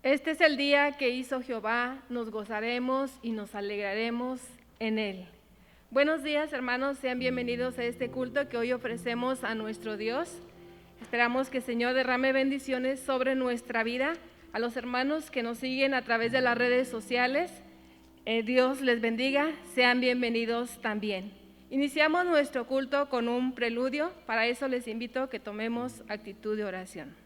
Este es el día que hizo Jehová, nos gozaremos y nos alegraremos en él. Buenos días, hermanos, sean bienvenidos a este culto que hoy ofrecemos a nuestro Dios. Esperamos que el Señor derrame bendiciones sobre nuestra vida. A los hermanos que nos siguen a través de las redes sociales, Dios les bendiga, sean bienvenidos también. Iniciamos nuestro culto con un preludio, para eso les invito a que tomemos actitud de oración.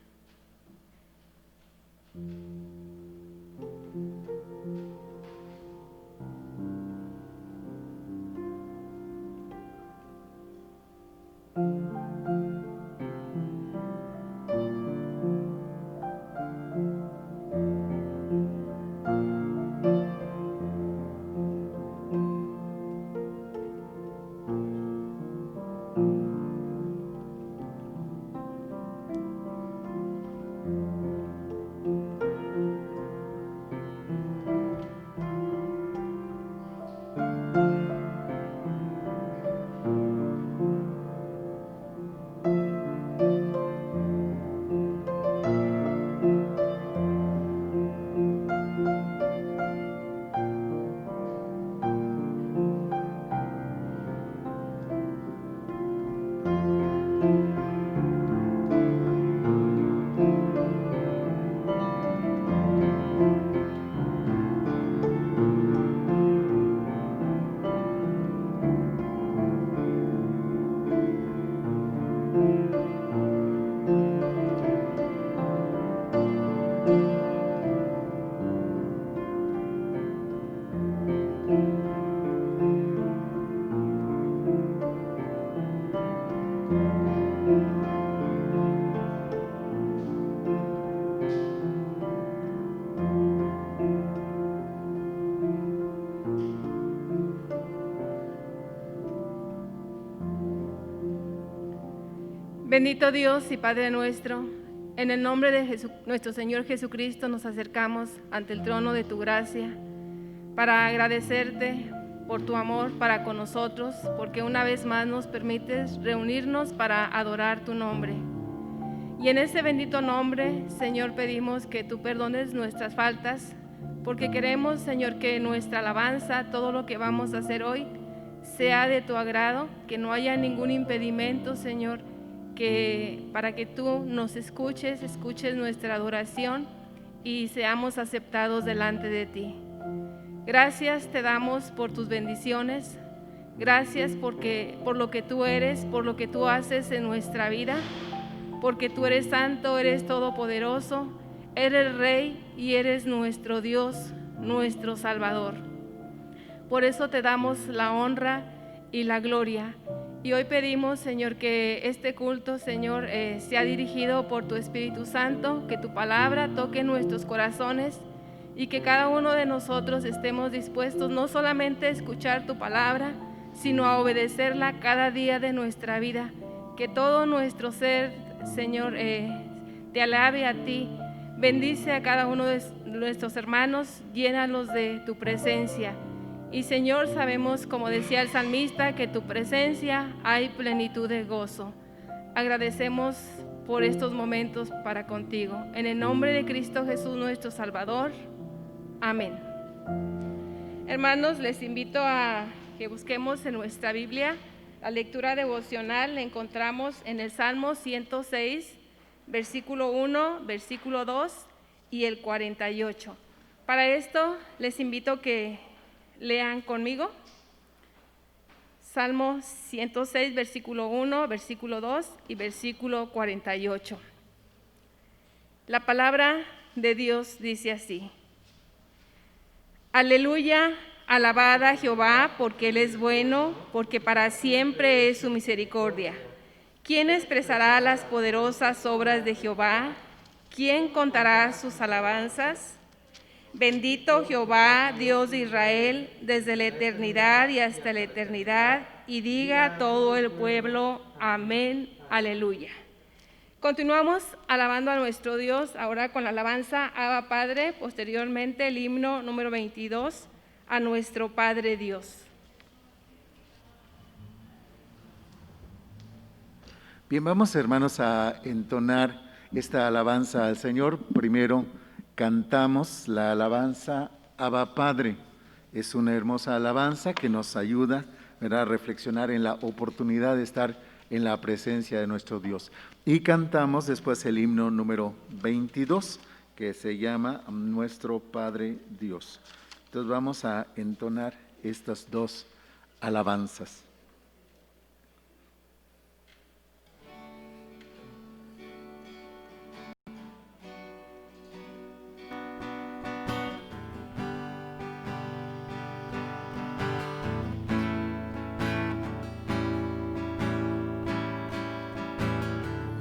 Bendito Dios y Padre nuestro, en el nombre de nuestro Señor Jesucristo nos acercamos ante el trono de tu gracia para agradecerte por tu amor para con nosotros, porque una vez más nos permites reunirnos para adorar tu nombre. Y en ese bendito nombre, Señor, pedimos que tú perdones nuestras faltas, porque queremos, Señor, que nuestra alabanza, todo lo que vamos a hacer hoy, sea de tu agrado, que no haya ningún impedimento, Señor, para que tú nos escuches nuestra adoración y seamos aceptados delante de ti. Gracias te damos por tus bendiciones, gracias por lo que tú eres, por lo que tú haces en nuestra vida, porque tú eres santo, eres todopoderoso, eres Rey y eres nuestro Dios, nuestro Salvador. Por eso te damos la honra y la gloria. Y hoy pedimos, Señor, que este culto, Señor, sea dirigido por tu Espíritu Santo, que tu palabra toque nuestros corazones y que cada uno de nosotros estemos dispuestos no solamente a escuchar tu palabra, sino a obedecerla cada día de nuestra vida. Que todo nuestro ser, Señor, te alabe a ti. Bendice a cada uno de nuestros hermanos, llénalos de tu presencia. Y Señor, sabemos, como decía el salmista, que en tu presencia hay plenitud de gozo. Agradecemos por estos momentos para contigo. En el nombre de Cristo Jesús, nuestro Salvador. Amén. Hermanos, les invito a que busquemos en nuestra Biblia la lectura devocional. La encontramos en el Salmo 106, versículo 1, versículo 2 y el 48. Para esto, les invito a que lean conmigo. Salmo 106, versículo 1, versículo 2 y versículo 48. La palabra de Dios dice así: Aleluya, alabad a Jehová, porque Él es bueno, porque para siempre es su misericordia. ¿Quién expresará las poderosas obras de Jehová? ¿Quién contará sus alabanzas? Bendito Jehová, Dios de Israel, desde la eternidad y hasta la eternidad, y diga todo el pueblo, amén, aleluya. Continuamos alabando a nuestro Dios, ahora con la alabanza Abba Padre, posteriormente el himno número 22, a nuestro Padre Dios. Bien, vamos hermanos a entonar esta alabanza al Señor. Primero cantamos la alabanza Abba Padre. Es una hermosa alabanza que nos ayuda, ¿verdad?, a reflexionar en la oportunidad de estar en la presencia de nuestro Dios. Y cantamos después el himno número 22, que se llama Nuestro Padre Dios. Entonces vamos a entonar estas dos alabanzas.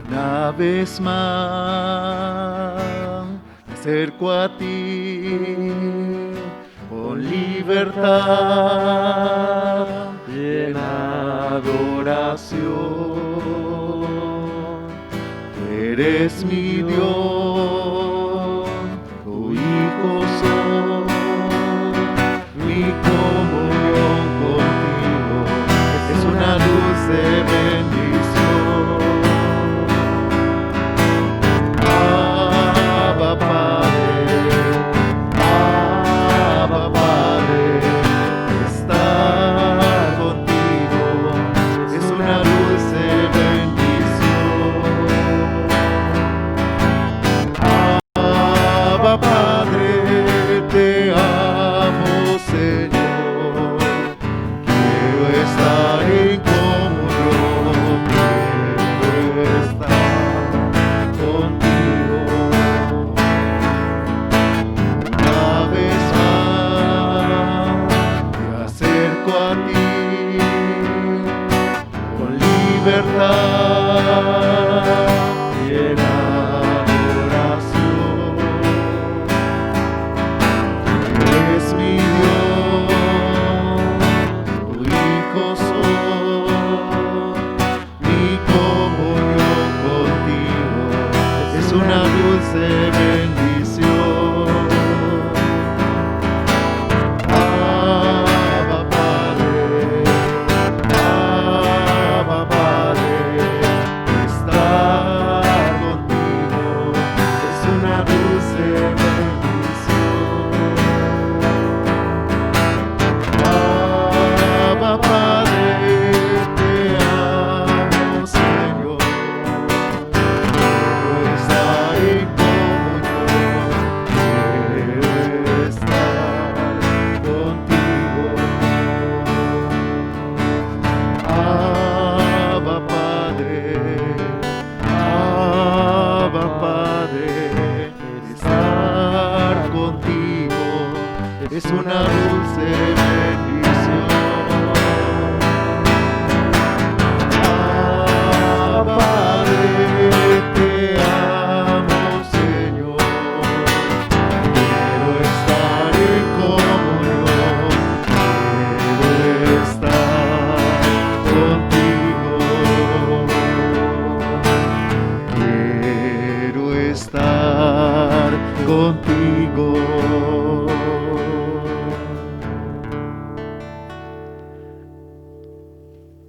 Una vez más me acerco a ti con libertad y en adoración. Tú eres mi Dios, tu Hijo soy, mi comunión contigo es una luz de bendición.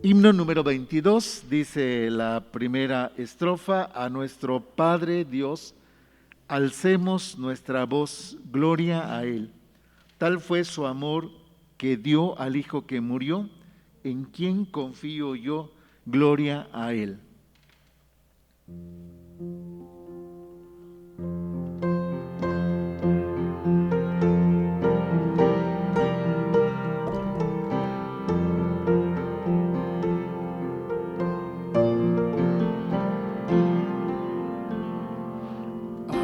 Himno número 22, dice la primera estrofa: a nuestro Padre Dios, alcemos nuestra voz, gloria a Él. Tal fue su amor que dio al Hijo que murió, en quien confío yo, gloria a Él.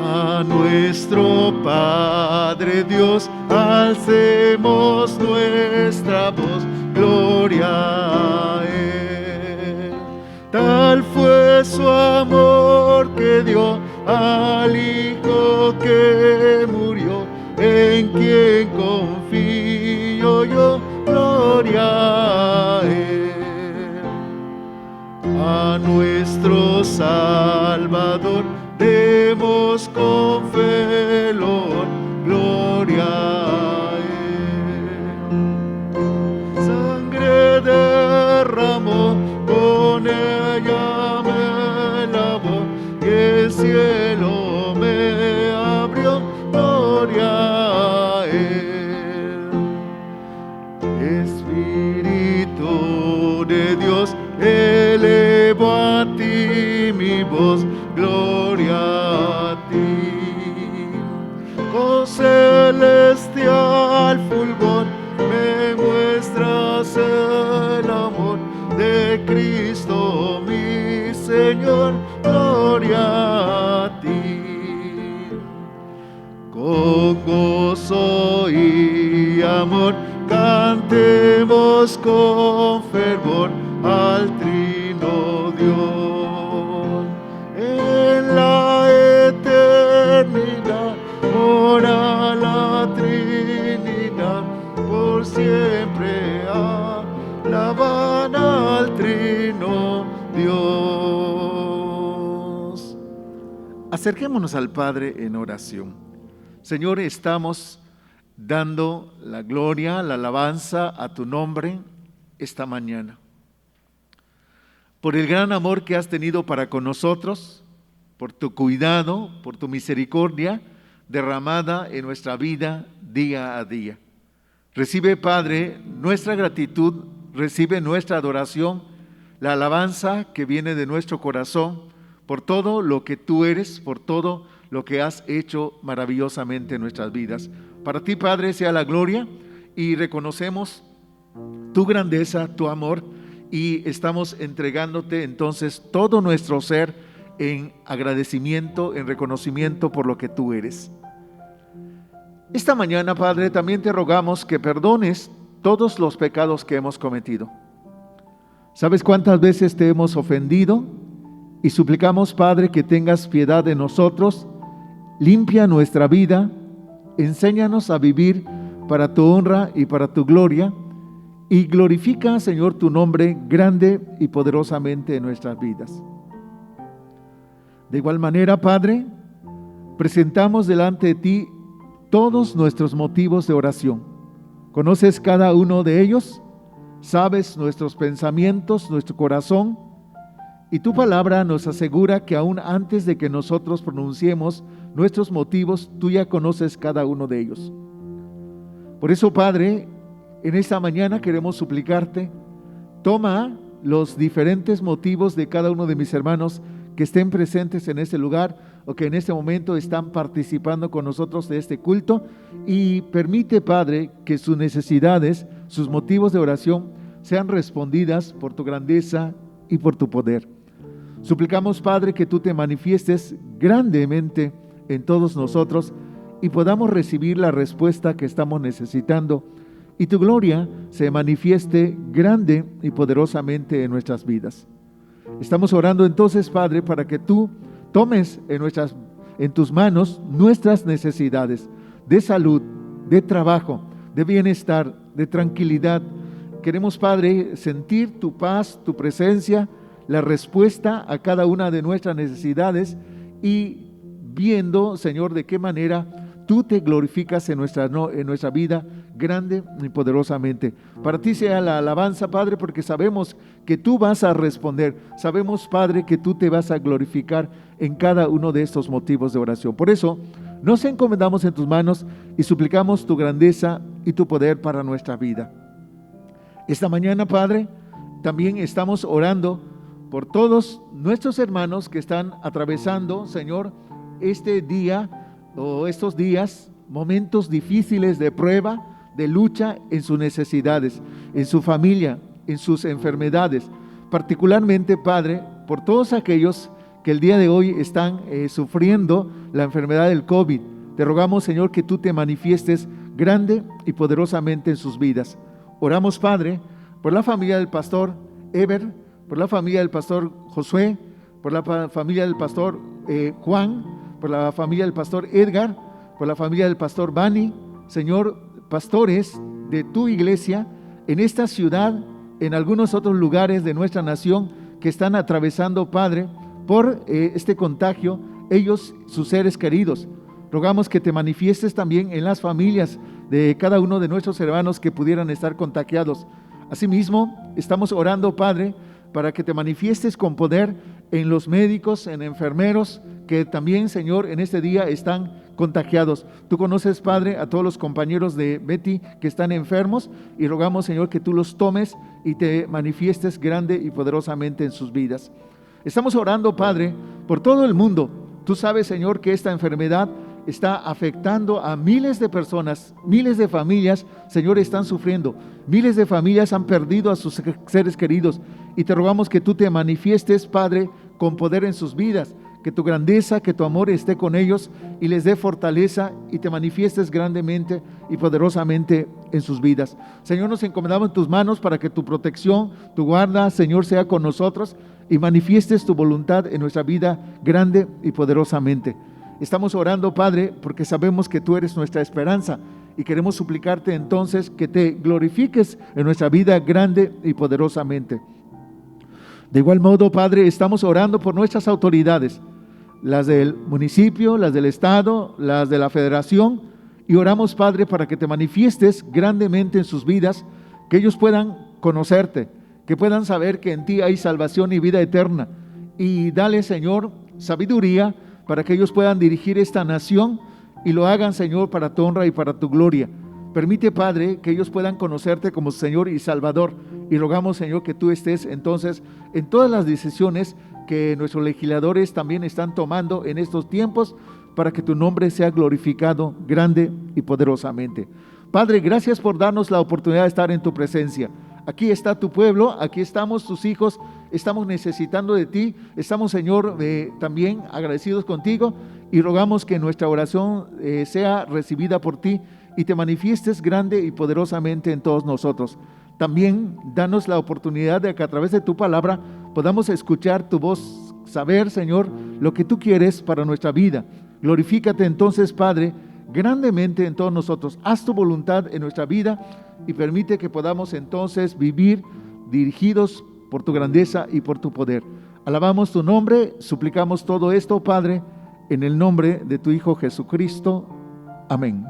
A nuestro Padre Dios, alcemos nuestra voz, gloria a Él. Tal fue su amor que dio al Hijo que murió, en quien confío yo, gloria a Él. A nuestro Salvador demos con fe loor, gloria a Él. Sangre derramó, con ella me lavó, y el cielo me abrió, ti mi voz, gloria a ti. Con celestial fulgor me muestras el amor de Cristo mi Señor, gloria a ti. Con gozo y amor cantemos con fervor al Trino Dios. En la eternidad mora la Trinidad, por siempre alaban al Trino Dios. Acerquémonos al Padre en oración. Señor, estamos dando la gloria, la alabanza a tu nombre esta mañana. Por el gran amor que has tenido para con nosotros, por tu cuidado, por tu misericordia derramada en nuestra vida día a día. Recibe, Padre, nuestra gratitud, recibe nuestra adoración, la alabanza que viene de nuestro corazón por todo lo que tú eres, por todo lo que has hecho maravillosamente en nuestras vidas. Para ti, Padre, sea la gloria, y reconocemos tu grandeza, tu amor, y estamos entregándote entonces todo nuestro ser en agradecimiento, en reconocimiento por lo que tú eres. Esta mañana, Padre, también te rogamos que perdones todos los pecados que hemos cometido. ¿Sabes cuántas veces te hemos ofendido? Y suplicamos, Padre, que tengas piedad de nosotros, limpia nuestra vida, enséñanos a vivir para tu honra y para tu gloria, y glorifica, Señor, tu nombre grande y poderosamente en nuestras vidas. De igual manera, Padre, presentamos delante de ti todos nuestros motivos de oración. Conoces cada uno de ellos, sabes nuestros pensamientos, nuestro corazón, y tu palabra nos asegura que aún antes de que nosotros pronunciemos nuestros motivos, tú ya conoces cada uno de ellos. Por eso, Padre, en esta mañana queremos suplicarte, toma los diferentes motivos de cada uno de mis hermanos que estén presentes en este lugar o que en este momento están participando con nosotros de este culto, y permite, Padre, que sus necesidades, sus motivos de oración sean respondidas por tu grandeza y por tu poder. Suplicamos, Padre, que tú te manifiestes grandemente en todos nosotros y podamos recibir la respuesta que estamos necesitando, y tu gloria se manifieste grande y poderosamente en nuestras vidas. Estamos orando entonces, Padre, para que tú tomes en tus manos nuestras necesidades de salud, de trabajo, de bienestar, de tranquilidad. Queremos, Padre, sentir tu paz, tu presencia, la respuesta a cada una de nuestras necesidades, y viendo, Señor, de qué manera tú te glorificas en nuestra vida grande y poderosamente. Para ti sea la alabanza, Padre, porque sabemos que tú vas a responder. Sabemos, Padre, que tú te vas a glorificar en cada uno de estos motivos de oración. Por eso nos encomendamos en tus manos y suplicamos tu grandeza y tu poder para nuestra vida. Esta mañana, Padre, también estamos orando por todos nuestros hermanos que están atravesando, Señor, este día o estos días, momentos difíciles de prueba, de lucha en sus necesidades, en su familia, en sus enfermedades. Particularmente, Padre, por todos aquellos que el día de hoy están sufriendo la enfermedad del COVID. Te rogamos, Señor, que tú te manifiestes grande y poderosamente en sus vidas. Oramos, Padre, por la familia del pastor Eber, por la familia del pastor Josué, por la familia del pastor Juan, por la familia del pastor Edgar, por la familia del pastor Bani. Señor, pastores de tu iglesia en esta ciudad, en algunos otros lugares de nuestra nación que están atravesando, Padre, por este contagio, ellos, sus seres queridos. Rogamos que te manifiestes también en las familias de cada uno de nuestros hermanos que pudieran estar contagiados. Asimismo, estamos orando, Padre, para que te manifiestes con poder en los médicos, en enfermeros, que también, Señor, en este día están contagiados. Tú conoces, Padre, a todos los compañeros de Betty que están enfermos, y rogamos, Señor, que tú los tomes y te manifiestes grande y poderosamente en sus vidas. Estamos orando, Padre, por todo el mundo. Tú sabes, Señor, que esta enfermedad está afectando a miles de personas, miles de familias, Señor, están sufriendo. Miles de familias han perdido a sus seres queridos y te rogamos que tú te manifiestes, Padre, con poder en sus vidas, que tu grandeza, que tu amor esté con ellos y les dé fortaleza y te manifiestes grandemente y poderosamente en sus vidas. Señor, nos encomendamos en tus manos para que tu protección, tu guarda, Señor, sea con nosotros y manifiestes tu voluntad en nuestra vida grande y poderosamente. Estamos orando, Padre, porque sabemos que tú eres nuestra esperanza y queremos suplicarte entonces que te glorifiques en nuestra vida grande y poderosamente. De igual modo, Padre, estamos orando por nuestras autoridades, las del municipio, las del estado, las de la federación, y oramos, Padre, para que te manifiestes grandemente en sus vidas, que ellos puedan conocerte, que puedan saber que en ti hay salvación y vida eterna, y dale, Señor, sabiduría para que ellos puedan dirigir esta nación y lo hagan, Señor, para tu honra y para tu gloria. Permite, Padre, que ellos puedan conocerte como Señor y Salvador, y rogamos, Señor, que tú estés entonces en todas las decisiones que nuestros legisladores también están tomando en estos tiempos, para que tu nombre sea glorificado grande y poderosamente. Padre, gracias por darnos la oportunidad de estar en tu presencia. Aquí está tu pueblo, aquí estamos tus hijos, estamos necesitando de ti, estamos, Señor, también agradecidos contigo y rogamos que nuestra oración sea recibida por ti y te manifiestes grande y poderosamente en todos nosotros. También danos la oportunidad de que a través de tu palabra podamos escuchar tu voz, saber, Señor, lo que tú quieres para nuestra vida. Glorifícate entonces, Padre, grandemente en todos nosotros. Haz tu voluntad en nuestra vida y permite que podamos entonces vivir dirigidos por tu grandeza y por tu poder. Alabamos tu nombre, suplicamos todo esto, Padre, en el nombre de tu Hijo Jesucristo. Amén.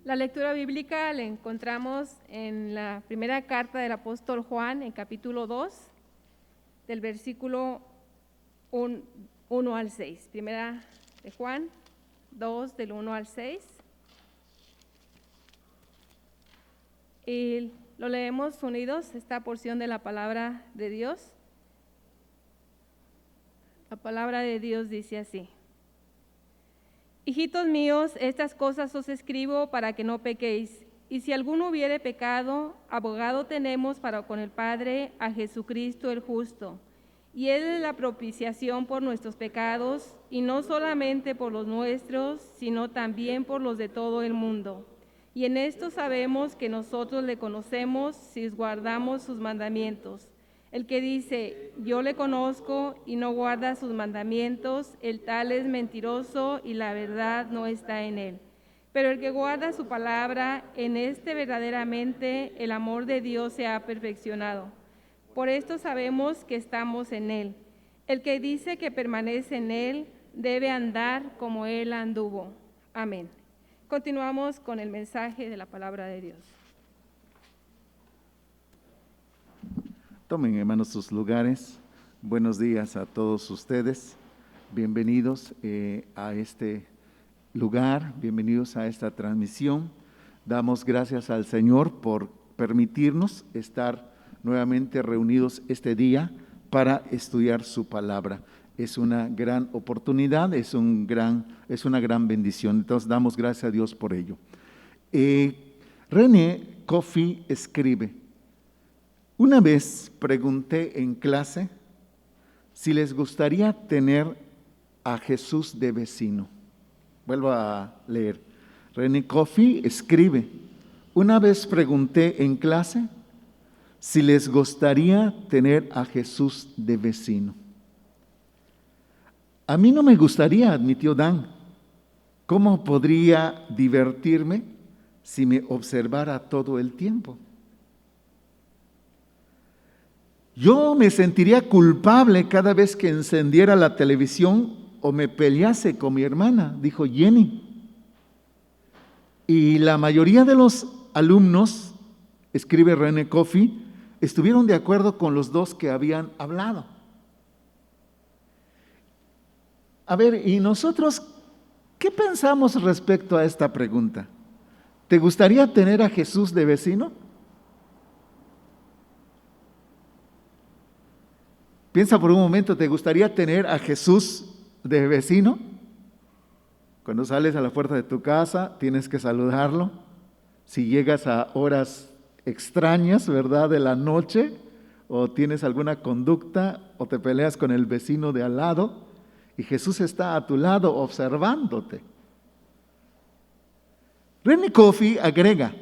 La lectura bíblica la encontramos en la primera carta del apóstol Juan, en capítulo 2, del versículo 1 al 6. Primera de Juan 2, del 1 al 6. Y lo leemos unidos, esta porción de la palabra de Dios. La palabra de Dios dice así: Hijitos míos, estas cosas os escribo para que no pequéis. Y si alguno hubiere pecado, abogado tenemos para con el Padre, a Jesucristo el justo. Y Él es la propiciación por nuestros pecados, y no solamente por los nuestros, sino también por los de todo el mundo. Y en esto sabemos que nosotros le conocemos si guardamos sus mandamientos. El que dice, yo le conozco y no guarda sus mandamientos, el tal es mentiroso y la verdad no está en él. Pero el que guarda su palabra, en este verdaderamente el amor de Dios se ha perfeccionado. Por esto sabemos que estamos en él. El que dice que permanece en él, debe andar como él anduvo. Amén. Continuamos con el mensaje de la palabra de Dios. Tomen, hermanos, sus lugares. Buenos días a todos ustedes. Bienvenidos a este lugar, bienvenidos a esta transmisión. Damos gracias al Señor por permitirnos estar nuevamente reunidos este día para estudiar su palabra. Es una gran oportunidad, es una gran bendición. Entonces damos gracias a Dios por ello. René Coffey escribe: una vez pregunté en clase si les gustaría tener a Jesús de vecino. Vuelvo a leer. René Coffey escribe: una vez pregunté en clase si les gustaría tener a Jesús de vecino. A mí no me gustaría, admitió Dan. ¿Cómo podría divertirme si me observara todo el tiempo? Yo me sentiría culpable cada vez que encendiera la televisión o me pelease con mi hermana, dijo Jenny. Y la mayoría de los alumnos, escribe René Coffey, estuvieron de acuerdo con los dos que habían hablado. A ver, ¿y nosotros qué pensamos respecto a esta pregunta? ¿Te gustaría tener a Jesús de vecino? Piensa por un momento, ¿te gustaría tener a Jesús de vecino? Cuando sales a la puerta de tu casa, tienes que saludarlo. Si llegas a horas extrañas, ¿verdad?, de la noche, o tienes alguna conducta, o te peleas con el vecino de al lado, y Jesús está a tu lado observándote. René Coffey agrega,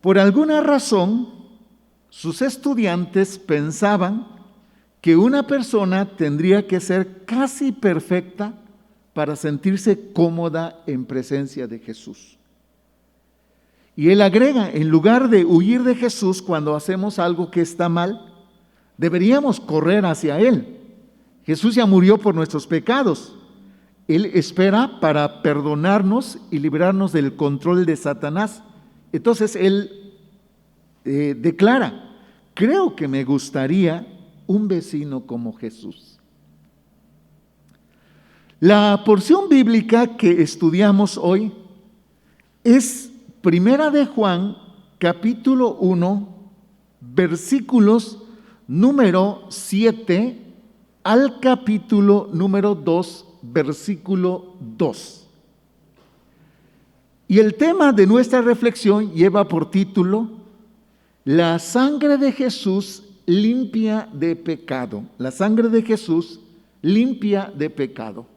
por alguna razón, sus estudiantes pensaban que una persona tendría que ser casi perfecta para sentirse cómoda en presencia de Jesús. Y él agrega, en lugar de huir de Jesús cuando hacemos algo que está mal, deberíamos correr hacia Él. Jesús ya murió por nuestros pecados. Él espera para perdonarnos y librarnos del control de Satanás. Entonces él declara, creo que me gustaría un vecino como Jesús. La porción bíblica que estudiamos hoy es Primera de Juan, capítulo 1, versículos número 7 al capítulo número 2, versículo 2. Y el tema de nuestra reflexión lleva por título, La sangre de Jesús limpia de pecado. La sangre de Jesús limpia de pecado.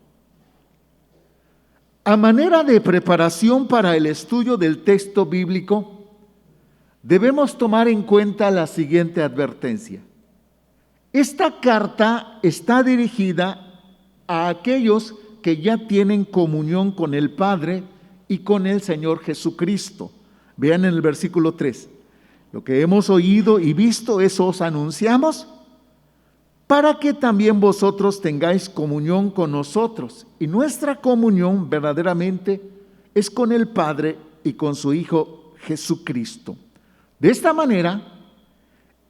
A manera de preparación para el estudio del texto bíblico, debemos tomar en cuenta la siguiente advertencia. Esta carta está dirigida a aquellos que ya tienen comunión con el Padre y con el Señor Jesucristo. Vean en el versículo 3. Lo que hemos oído y visto, eso os anunciamos, para que también vosotros tengáis comunión con nosotros. Y nuestra comunión verdaderamente es con el Padre y con su Hijo Jesucristo. De esta manera,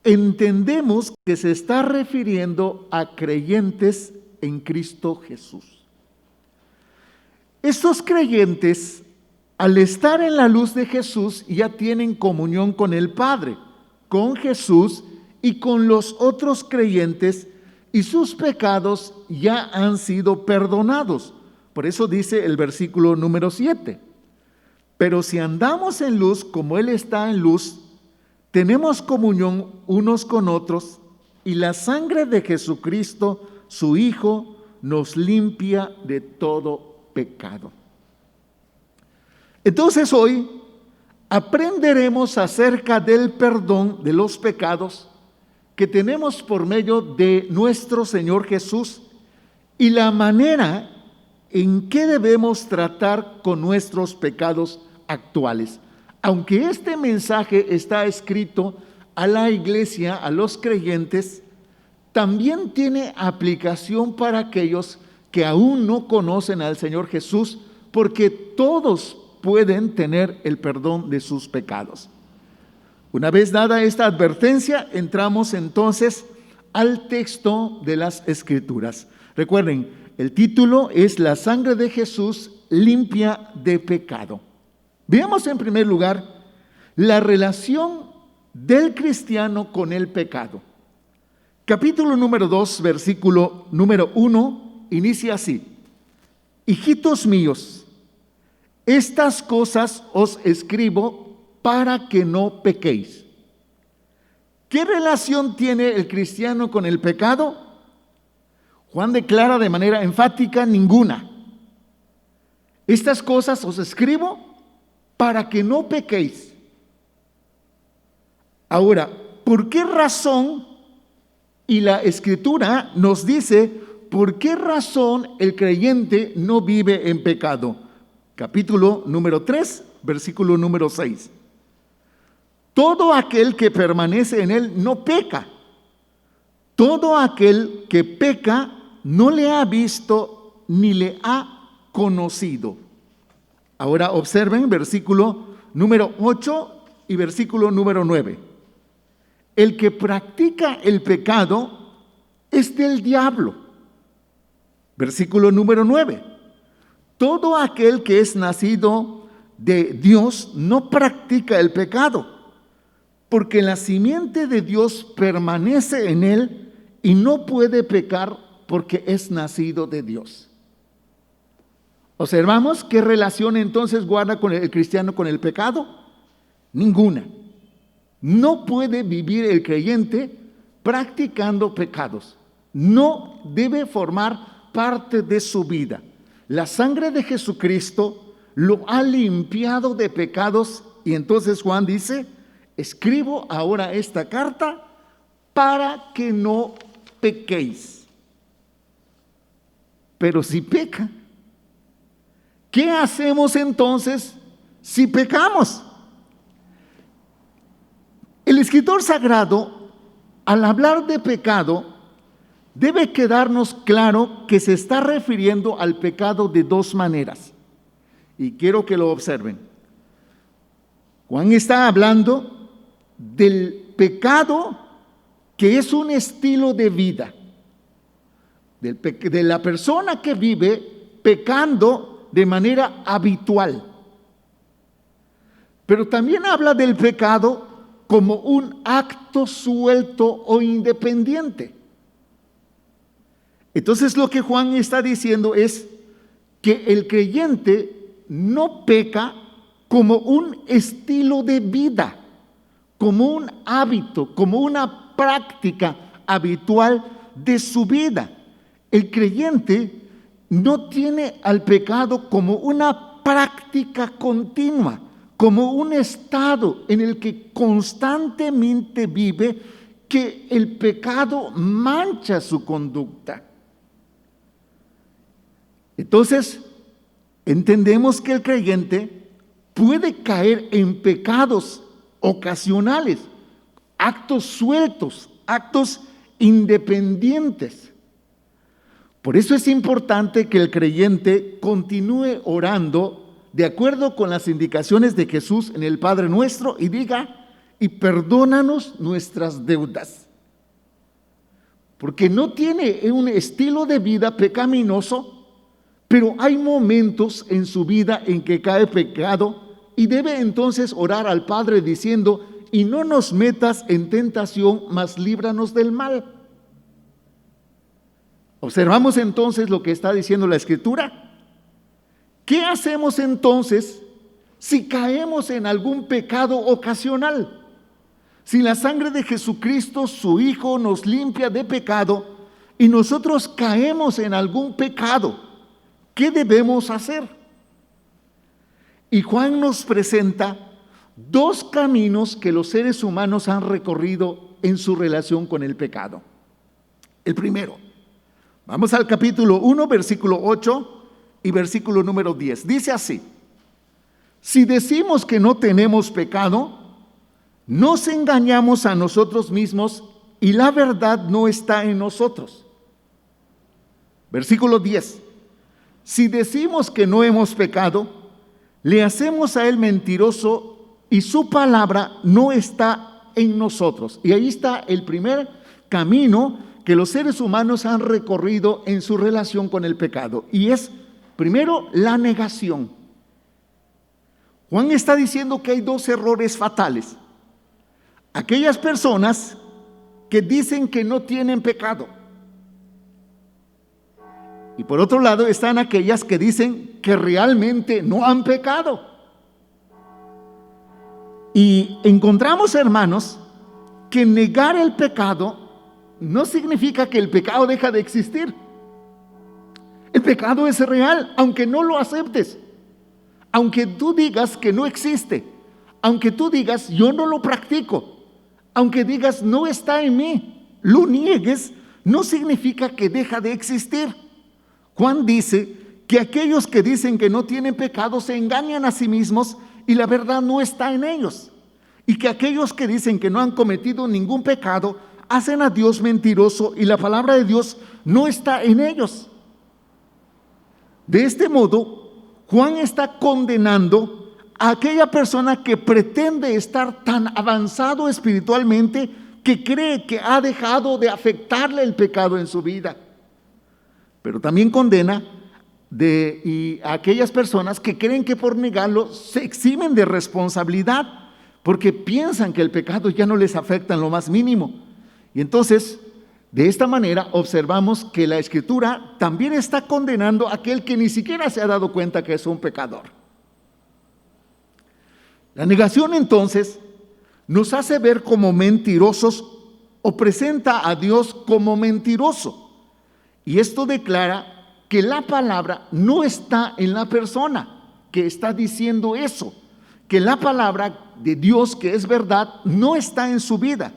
entendemos que se está refiriendo a creyentes en Cristo Jesús. Estos creyentes, al estar en la luz de Jesús, ya tienen comunión con el Padre, con Jesús y con los otros creyentes, y sus pecados ya han sido perdonados. Por eso dice el versículo número 7. Pero si andamos en luz como Él está en luz, tenemos comunión unos con otros, y la sangre de Jesucristo, su Hijo, nos limpia de todo pecado. Entonces hoy aprenderemos acerca del perdón de los pecados que tenemos por medio de nuestro Señor Jesús y la manera en que debemos tratar con nuestros pecados actuales. Aunque este mensaje está escrito a la iglesia, a los creyentes, también tiene aplicación para aquellos que aún no conocen al Señor Jesús, porque todos pueden tener el perdón de sus pecados. Una vez dada esta advertencia, entramos entonces al texto de las Escrituras. Recuerden, el título es La sangre de Jesús limpia de pecado. Veamos en primer lugar la relación del cristiano con el pecado. Capítulo número 2, versículo número 1, inicia así. Hijitos míos, estas cosas os escribo para que no pequéis. ¿Qué relación tiene el cristiano con el pecado? Juan declara de manera enfática, ninguna. Estas cosas os escribo para que no pequéis. Ahora, ¿por qué razón? Y la Escritura nos dice por qué razón el creyente no vive en pecado. Capítulo número 3, versículo número 6. Todo aquel que permanece en él no peca. Todo aquel que peca no le ha visto ni le ha conocido. Ahora observen versículo número 8 y versículo número 9. El que practica el pecado es del diablo. Versículo número 9. Todo aquel que es nacido de Dios no practica el pecado, porque la simiente de Dios permanece en él y no puede pecar porque es nacido de Dios. ¿Observamos qué relación entonces guarda con el cristiano con el pecado? Ninguna. No puede vivir el creyente practicando pecados. No debe formar parte de su vida. La sangre de Jesucristo lo ha limpiado de pecados, y entonces Juan dice: escribo ahora esta carta para que no pequéis. Pero si peca, ¿qué hacemos entonces si pecamos? El escritor sagrado, al hablar de pecado, debe quedarnos claro que se está refiriendo al pecado de dos maneras. Y quiero que lo observen. Juan está hablando del pecado que es un estilo de vida, de la persona que vive pecando de manera habitual. Pero también habla del pecado como un acto suelto o independiente. Entonces lo que Juan está diciendo es que el creyente no peca como un estilo de vida, como un hábito, como una práctica habitual de su vida. El creyente no tiene al pecado como una práctica continua, como un estado en el que constantemente vive, que el pecado mancha su conducta. Entonces, entendemos que el creyente puede caer en pecados ocasionales, actos sueltos, actos independientes. Por eso es importante que el creyente continúe orando de acuerdo con las indicaciones de Jesús en el Padre Nuestro y diga: y perdónanos nuestras deudas. Porque no tiene un estilo de vida pecaminoso, pero hay momentos en su vida en que cae pecado y debe entonces orar al Padre diciendo: y no nos metas en tentación, mas líbranos del mal. Observamos entonces lo que está diciendo la Escritura. ¿Qué hacemos entonces si caemos en algún pecado ocasional? Si la sangre de Jesucristo, su Hijo, nos limpia de pecado y nosotros caemos en algún pecado, ¿qué debemos hacer? Y Juan nos presenta dos caminos que los seres humanos han recorrido en su relación con el pecado. El primero, vamos al capítulo 1, versículo 8 y versículo número 10. Dice así: si decimos que no tenemos pecado, nos engañamos a nosotros mismos y la verdad no está en nosotros. Versículo 10. Si decimos que no hemos pecado, le hacemos a él mentiroso y su palabra no está en nosotros. Y ahí está el primer camino que los seres humanos han recorrido en su relación con el pecado. Y es, primero, la negación. Juan está diciendo que hay dos errores fatales. Aquellas personas que dicen que no tienen pecado. Y por otro lado están aquellas que dicen que realmente no han pecado. Y encontramos, hermanos, que negar el pecado no significa que el pecado deja de existir. El pecado es real, aunque no lo aceptes. Aunque tú digas que no existe. Aunque tú digas yo no lo practico. Aunque digas no está en mí. Lo niegues, no significa que deja de existir. Juan dice que aquellos que dicen que no tienen pecado se engañan a sí mismos y la verdad no está en ellos. Y que aquellos que dicen que no han cometido ningún pecado hacen a Dios mentiroso y la palabra de Dios no está en ellos. De este modo, Juan está condenando a aquella persona que pretende estar tan avanzado espiritualmente que cree que ha dejado de afectarle el pecado en su vida. Pero también condena y a aquellas personas que creen que por negarlo se eximen de responsabilidad, porque piensan que el pecado ya no les afecta en lo más mínimo. Y entonces, de esta manera, observamos que la Escritura también está condenando a aquel que ni siquiera se ha dado cuenta que es un pecador. La negación, entonces, nos hace ver como mentirosos o presenta a Dios como mentiroso. Y esto declara que la palabra no está en la persona que está diciendo eso, que la palabra de Dios, que es verdad, no está en su vida.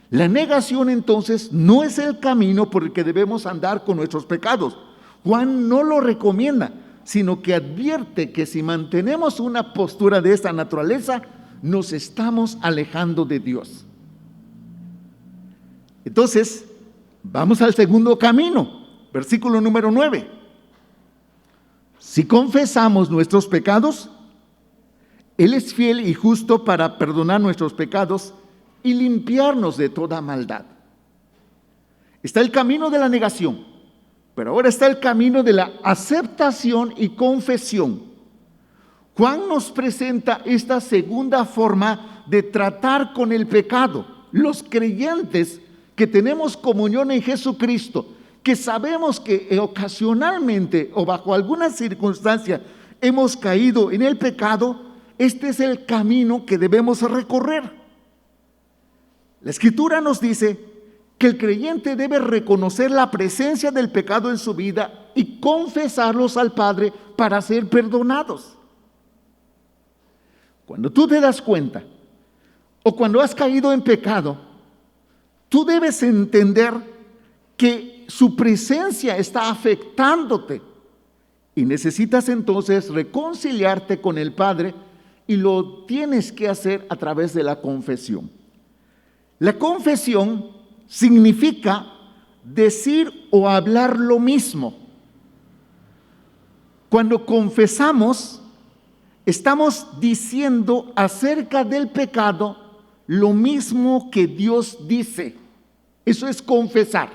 La negación, entonces, no es el camino por el que debemos andar con nuestros pecados. Juan no lo recomienda, sino que advierte que si mantenemos una postura de esta naturaleza, nos estamos alejando de Dios. Entonces, vamos al segundo camino, versículo número 9. Si confesamos nuestros pecados, Él es fiel y justo para perdonar nuestros pecados y limpiarnos de toda maldad. Está el camino de la negación, pero ahora está el camino de la aceptación y confesión. Juan nos presenta esta segunda forma de tratar con el pecado. Los creyentes que tenemos comunión en Jesucristo, que sabemos que ocasionalmente o bajo alguna circunstancia hemos caído en el pecado, este es el camino que debemos recorrer. La Escritura nos dice que el creyente debe reconocer la presencia del pecado en su vida y confesarlos al Padre para ser perdonados. Cuando tú te das cuenta o cuando has caído en pecado, tú debes entender que su presencia está afectándote y necesitas entonces reconciliarte con el Padre, y lo tienes que hacer a través de la confesión. La confesión significa decir o hablar lo mismo. Cuando confesamos, estamos diciendo acerca del pecado lo mismo que Dios dice. Eso es confesar.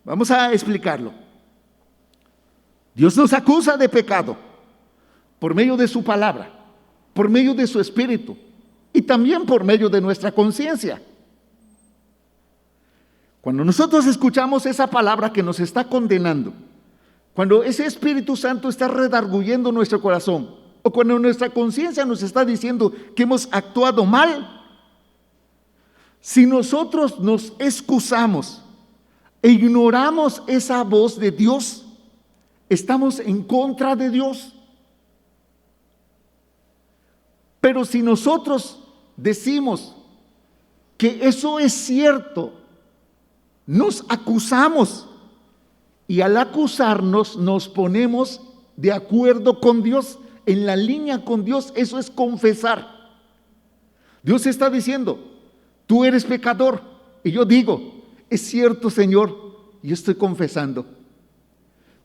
Vamos a explicarlo. Dios nos acusa de pecado por medio de su palabra, por medio de su espíritu y también por medio de nuestra conciencia. Cuando nosotros escuchamos esa palabra que nos está condenando, cuando ese Espíritu Santo está redarguyendo nuestro corazón, o cuando nuestra conciencia nos está diciendo que hemos actuado mal, si nosotros nos excusamos e ignoramos esa voz de Dios, estamos en contra de Dios. Pero si nosotros decimos que eso es cierto, nos acusamos, y al acusarnos nos ponemos de acuerdo con Dios, en la línea con Dios. Eso es confesar. Dios está diciendo: tú eres pecador, y yo digo: es cierto, Señor, yo estoy confesando.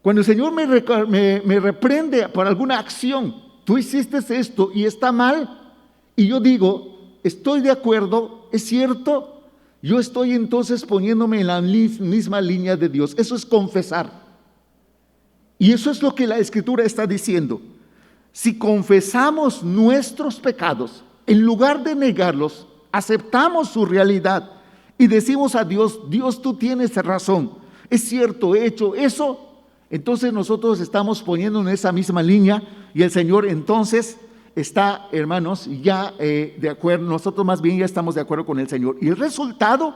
Cuando el Señor me reprende por alguna acción, tú hiciste esto y está mal, y yo digo: estoy de acuerdo, es cierto, yo estoy entonces poniéndome en la misma línea de Dios. Eso es confesar. Y eso es lo que la Escritura está diciendo. Si confesamos nuestros pecados, en lugar de negarlos, aceptamos su realidad y decimos a Dios: Dios, tú tienes razón, es cierto, he hecho eso, entonces nosotros estamos poniendo en esa misma línea, y el Señor entonces está, hermanos, ya de acuerdo. Nosotros más bien ya estamos de acuerdo con el Señor, y el resultado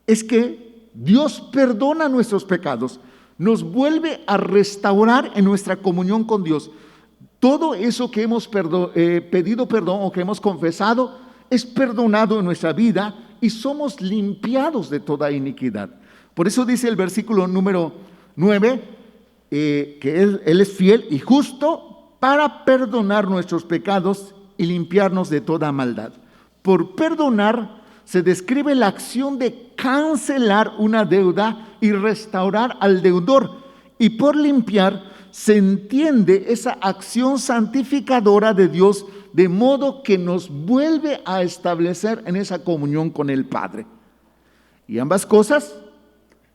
es que Dios perdona nuestros pecados, nos vuelve a restaurar en nuestra comunión con Dios. Todo eso que hemos pedido perdón o que hemos confesado es perdonado en nuestra vida, y somos limpiados de toda iniquidad. Por eso dice el versículo número 9, que Él es fiel y justo para perdonar nuestros pecados y limpiarnos de toda maldad. Por perdonar se describe la acción de cancelar una deuda y restaurar al deudor, y por limpiar se entiende esa acción santificadora de Dios, de modo que nos vuelve a establecer en esa comunión con el Padre. Y ambas cosas,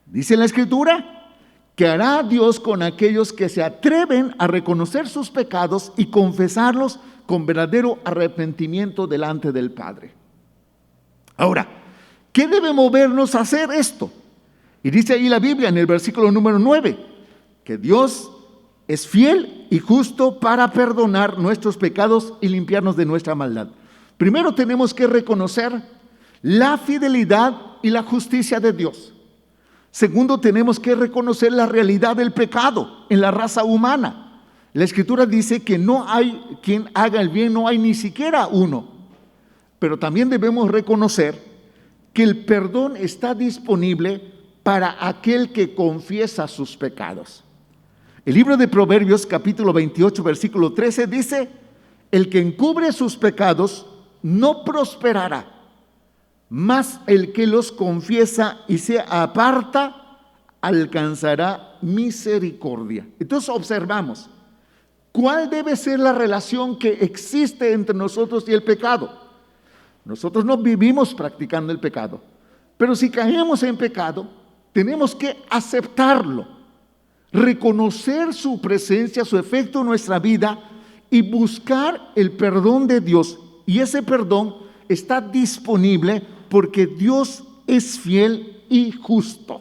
dice la Escritura, que hará Dios con aquellos que se atreven a reconocer sus pecados y confesarlos con verdadero arrepentimiento delante del Padre. Ahora, ¿qué debe movernos a hacer esto? Y dice ahí la Biblia en el versículo número 9, que Dios es fiel y justo para perdonar nuestros pecados y limpiarnos de nuestra maldad. Primero tenemos que reconocer la fidelidad y la justicia de Dios. Segundo, tenemos que reconocer la realidad del pecado en la raza humana. La Escritura dice que no hay quien haga el bien, no hay ni siquiera uno. Pero también debemos reconocer que el perdón está disponible para aquel que confiesa sus pecados. El libro de Proverbios, capítulo 28, versículo 13, dice: el que encubre sus pecados no prosperará, mas el que los confiesa y se aparta alcanzará misericordia. Entonces observamos, ¿cuál debe ser la relación que existe entre nosotros y el pecado? Nosotros no vivimos practicando el pecado, pero si caemos en pecado, tenemos que aceptarlo, reconocer su presencia, su efecto en nuestra vida y buscar el perdón de Dios. Y ese perdón está disponible porque Dios es fiel y justo.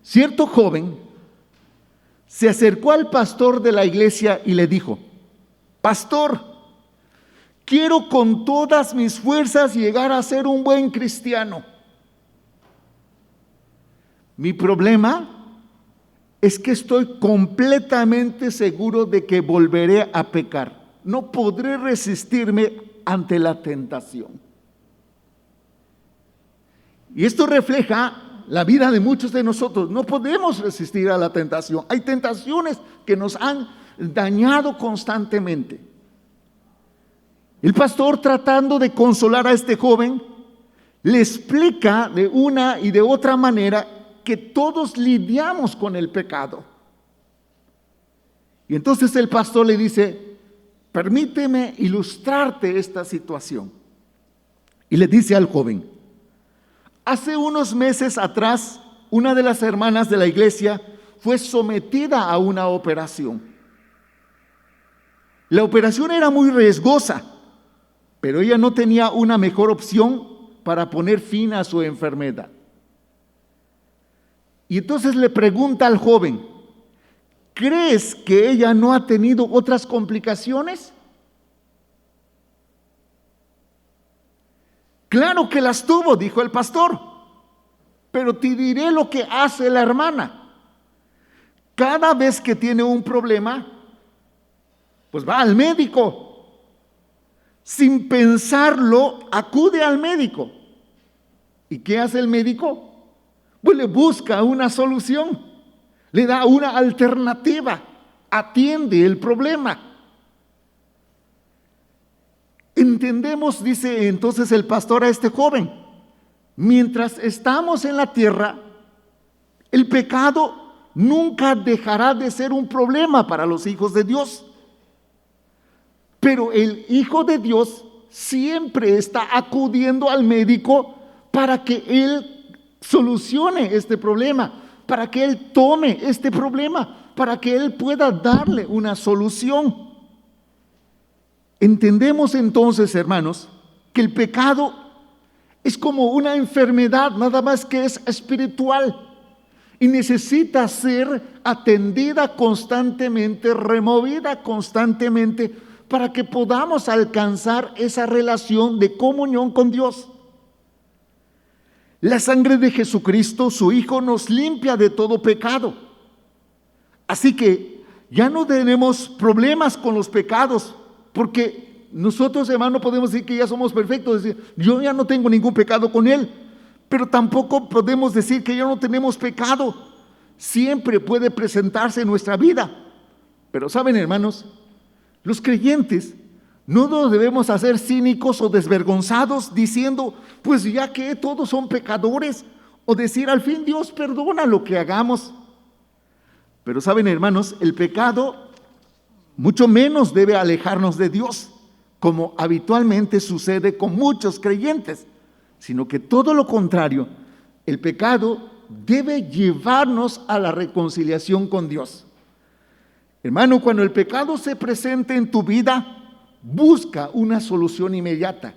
Cierto joven se acercó al pastor de la iglesia y le dijo: pastor, quiero con todas mis fuerzas llegar a ser un buen cristiano. Mi problema es que estoy completamente seguro de que volveré a pecar. No podré resistirme ante la tentación. Y esto refleja la vida de muchos de nosotros. No podemos resistir a la tentación. Hay tentaciones que nos han dañado constantemente. El pastor, tratando de consolar a este joven, le explica de una y de otra manera que todos lidiamos con el pecado. Y entonces el pastor le dice: permíteme ilustrarte esta situación. Y le dice al joven: hace unos meses atrás, una de las hermanas de la iglesia fue sometida a una operación. La operación era muy riesgosa, pero ella no tenía una mejor opción para poner fin a su enfermedad. Y entonces le pregunta al joven: ¿crees que ella no ha tenido otras complicaciones? Claro que las tuvo, dijo el pastor, pero te diré lo que hace la hermana. Cada vez que tiene un problema, pues va al médico. Sin pensarlo, acude al médico. ¿Y qué hace el médico? Pues le busca una solución, le da una alternativa, atiende el problema. Entendemos, dice entonces el pastor a este joven, mientras estamos en la tierra, el pecado nunca dejará de ser un problema para los hijos de Dios. Pero el Hijo de Dios siempre está acudiendo al médico para que él solucione este problema, para que él tome este problema, para que él pueda darle una solución. Entendemos entonces, hermanos, que el pecado es como una enfermedad, nada más que es espiritual, y necesita ser atendida constantemente, removida constantemente, para que podamos alcanzar esa relación de comunión con Dios. La sangre de Jesucristo, su Hijo, nos limpia de todo pecado. Así que ya no tenemos problemas con los pecados, porque nosotros, hermano, podemos decir que ya somos perfectos, decir, yo ya no tengo ningún pecado con Él, pero tampoco podemos decir que ya no tenemos pecado. Siempre puede presentarse en nuestra vida. Pero saben, hermanos, los creyentes no nos debemos hacer cínicos o desvergonzados diciendo, pues ya que todos son pecadores, o decir, al fin Dios perdona lo que hagamos. Pero saben, hermanos, el pecado mucho menos debe alejarnos de Dios, como habitualmente sucede con muchos creyentes, sino que todo lo contrario, El pecado debe llevarnos a la reconciliación con Dios. Hermano, cuando el pecado se presente en tu vida, busca una solución inmediata.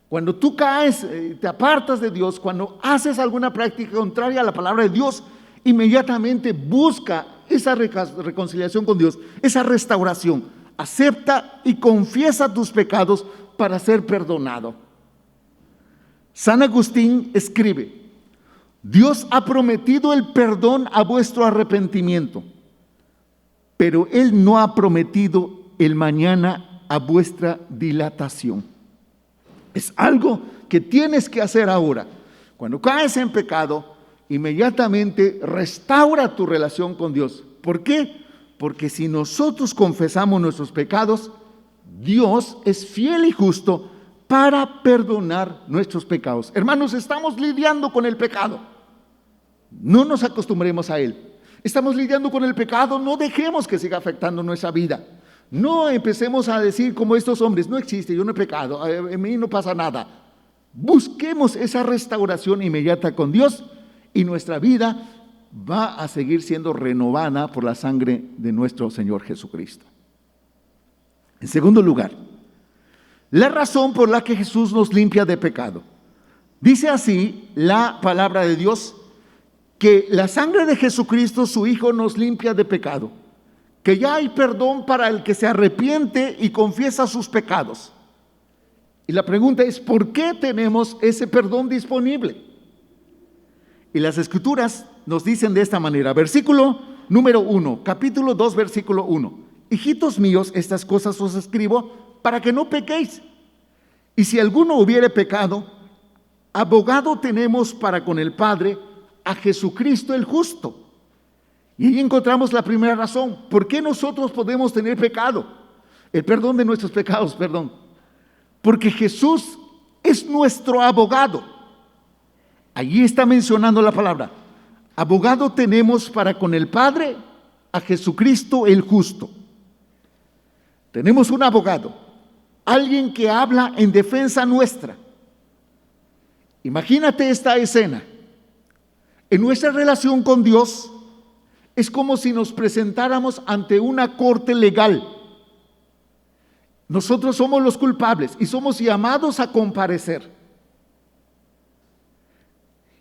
Cuando tú caes, te apartas de Dios, cuando haces alguna práctica contraria a la palabra de Dios, inmediatamente busca esa reconciliación con Dios, esa restauración. Acepta y confiesa tus pecados para ser perdonado. San Agustín escribe: Dios ha prometido el perdón a vuestro arrepentimiento, pero Él no ha prometido el mañana a vuestra dilatación. Es algo que tienes que hacer ahora. Cuando caes en pecado, inmediatamente restaura tu relación con Dios. ¿Por qué? Porque si nosotros confesamos nuestros pecados, Dios es fiel y justo para perdonar nuestros pecados. Hermanos, estamos lidiando con el pecado. No nos acostumbremos a él. Estamos lidiando con el pecado, no dejemos que siga afectando nuestra vida. No empecemos a decir como estos hombres: no existe, yo no he pecado, a mí no pasa nada. Busquemos esa restauración inmediata con Dios y nuestra vida va a seguir siendo renovada por la sangre de nuestro Señor Jesucristo. En segundo lugar, la razón por la que Jesús nos limpia de pecado. Dice así la palabra de Dios, que la sangre de Jesucristo, su Hijo, nos limpia de pecado, que ya hay perdón para el que se arrepiente y confiesa sus pecados. Y la pregunta es: ¿por qué tenemos ese perdón disponible? Y las Escrituras nos dicen de esta manera, versículo número 1, capítulo 2, versículo 1: Hijitos míos, estas cosas os escribo para que no pequéis. Y si alguno hubiere pecado, abogado tenemos para con el Padre, a Jesucristo el justo. Y ahí encontramos la primera razón. ¿Por qué nosotros podemos tener pecado? El perdón de nuestros pecados, perdón. Porque Jesús es nuestro abogado. Allí está mencionando la palabra. Abogado tenemos para con el Padre, a Jesucristo el justo. Tenemos un abogado, alguien que habla en defensa nuestra. Imagínate esta escena. En nuestra relación con Dios es como si nos presentáramos ante una corte legal. Nosotros somos los culpables y somos llamados a comparecer.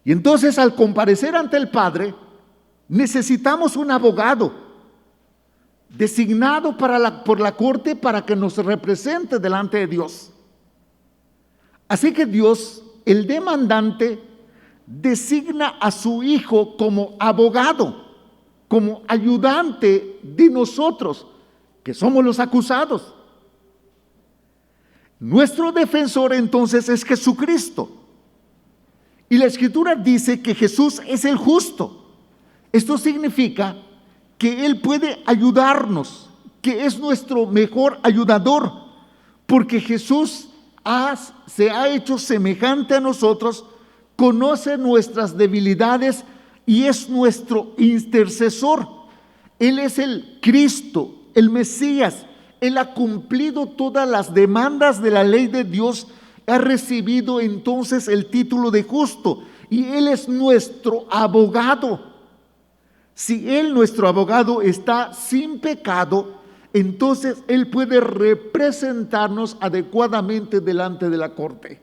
Y entonces, al comparecer ante el Padre, necesitamos un abogado designado por la corte para que nos represente delante de Dios. Así que Dios, el demandante, designa a su Hijo como abogado, como ayudante de nosotros, que somos los acusados. Nuestro defensor entonces es Jesucristo. Y la Escritura dice que Jesús es el justo. Esto significa que Él puede ayudarnos, que es nuestro mejor ayudador, porque Jesús se ha hecho semejante a nosotros, conoce nuestras debilidades y es nuestro intercesor. Él es el Cristo, el Mesías. Él ha cumplido todas las demandas de la ley de Dios, ha recibido entonces el título de justo y Él es nuestro abogado. Si Él, nuestro abogado, está sin pecado, entonces Él puede representarnos adecuadamente delante de la corte.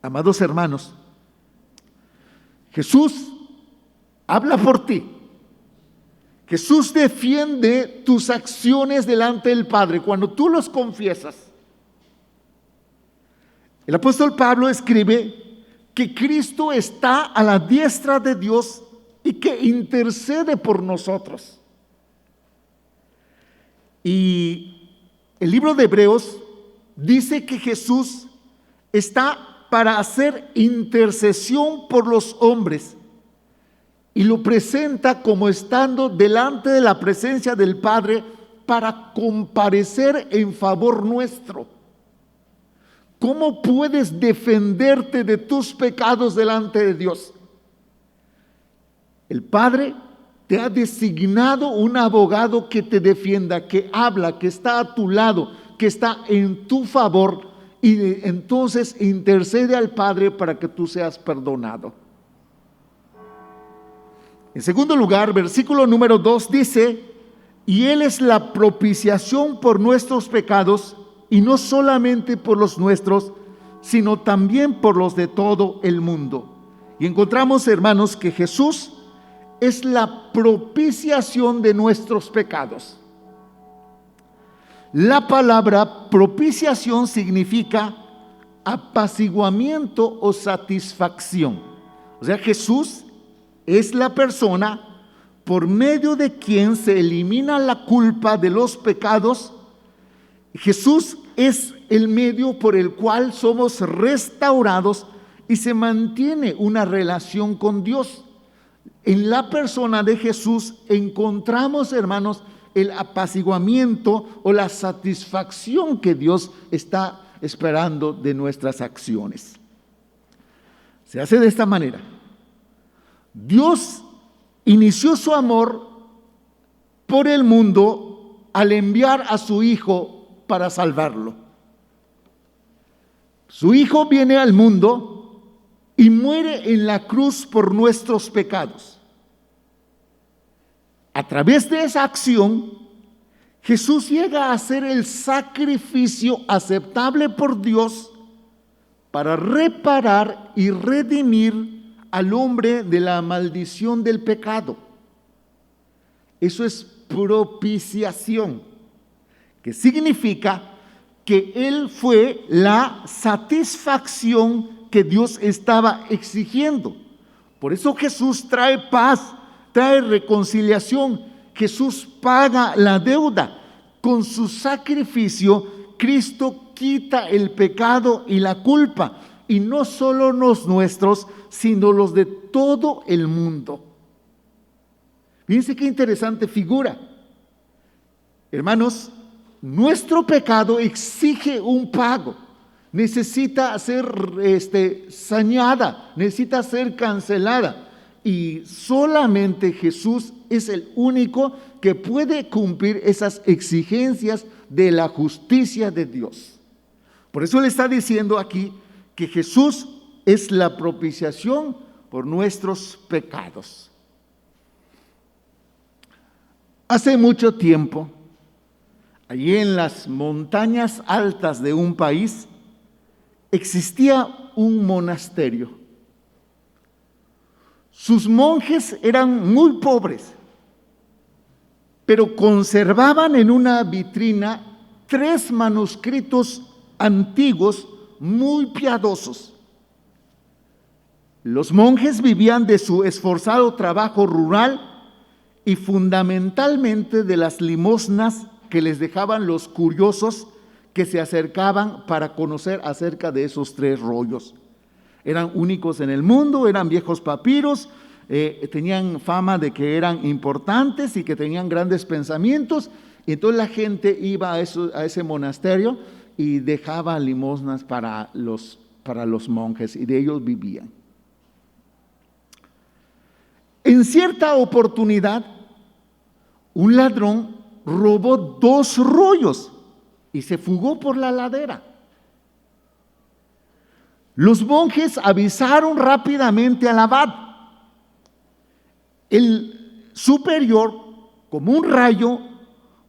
Amados hermanos, Jesús habla por ti. Jesús defiende tus acciones delante del Padre cuando tú los confiesas. El apóstol Pablo escribe que Cristo está a la diestra de Dios y que intercede por nosotros. Y el libro de Hebreos dice que Jesús está para hacer intercesión por los hombres y lo presenta como estando delante de la presencia del Padre para comparecer en favor nuestro. ¿Cómo puedes defenderte de tus pecados delante de Dios? El Padre te ha designado un abogado que te defienda, que habla, que está a tu lado, que está en tu favor y entonces intercede al Padre para que tú seas perdonado. En segundo lugar, versículo número 2 dice: y Él es la propiciación por nuestros pecados, y no solamente por los nuestros, sino también por los de todo el mundo. Y encontramos, hermanos, que Jesús es la propiciación de nuestros pecados. La palabra propiciación significa apaciguamiento o satisfacción. O sea, Jesús es la persona por medio de quien se elimina la culpa de los pecados. Jesús es el medio por el cual somos restaurados y se mantiene una relación con Dios. En la persona de Jesús encontramos, hermanos, el apaciguamiento o la satisfacción que Dios está esperando de nuestras acciones. Se hace de esta manera. Dios inició su amor por el mundo al enviar a su Hijo para salvarlo. Su Hijo viene al mundo y muere en la cruz por nuestros pecados. A través de esa acción, Jesús llega a ser el sacrificio aceptable por Dios para reparar y redimir al hombre de la maldición del pecado. Eso es propiciación, que significa que Él fue la satisfacción que Dios estaba exigiendo. Por eso Jesús trae paz, trae reconciliación. Jesús paga la deuda. Con su sacrificio, Cristo quita el pecado y la culpa, y no solo los nuestros, sino los de todo el mundo. Fíjense qué interesante figura. Hermanos, nuestro pecado exige un pago. Necesita ser saneada, necesita ser cancelada. Y solamente Jesús es el único que puede cumplir esas exigencias de la justicia de Dios. Por eso le está diciendo aquí que Jesús es la propiciación por nuestros pecados. Hace mucho tiempo, allí en las montañas altas de un país, existía un monasterio. Sus monjes eran muy pobres, pero conservaban en una vitrina 3 manuscritos antiguos muy piadosos. Los monjes vivían de su esforzado trabajo rural y fundamentalmente de las limosnas que les dejaban los curiosos que se acercaban para conocer acerca de esos 3 rollos. Eran únicos en el mundo, eran viejos papiros, tenían fama de que eran importantes y que tenían grandes pensamientos. Y entonces la gente iba a ese monasterio y dejaba limosnas para los monjes, y de ellos vivían. En cierta oportunidad, un ladrón robó 2 rollos y se fugó por la ladera. Los monjes avisaron rápidamente al abad. El superior, como un rayo,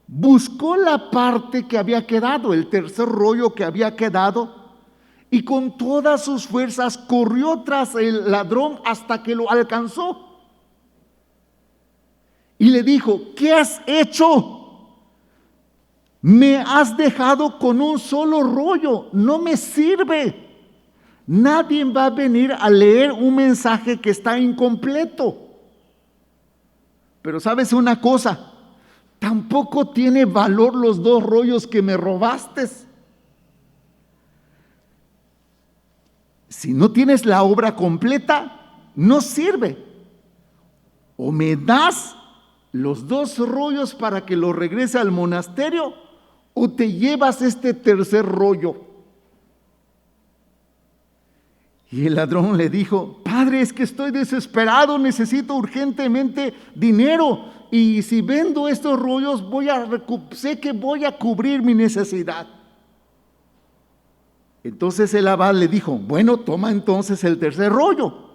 buscó la parte que había quedado, el tercer rollo que había quedado, y con todas sus fuerzas corrió tras el ladrón hasta que lo alcanzó. Y le dijo: ¿qué has hecho? Me has dejado con un solo rollo, no me sirve. Nadie va a venir a leer un mensaje que está incompleto. Pero ¿sabes una cosa? Tampoco tiene valor los 2 rollos que me robaste. Si no tienes la obra completa, no sirve. O me das los 2 rollos para que lo regrese al monasterio, o te llevas este tercer rollo. Y el ladrón le dijo: Padre, es que estoy desesperado, necesito urgentemente dinero, y si vendo estos rollos sé que voy a cubrir mi necesidad. Entonces el abad le dijo, bueno, toma entonces el tercer rollo.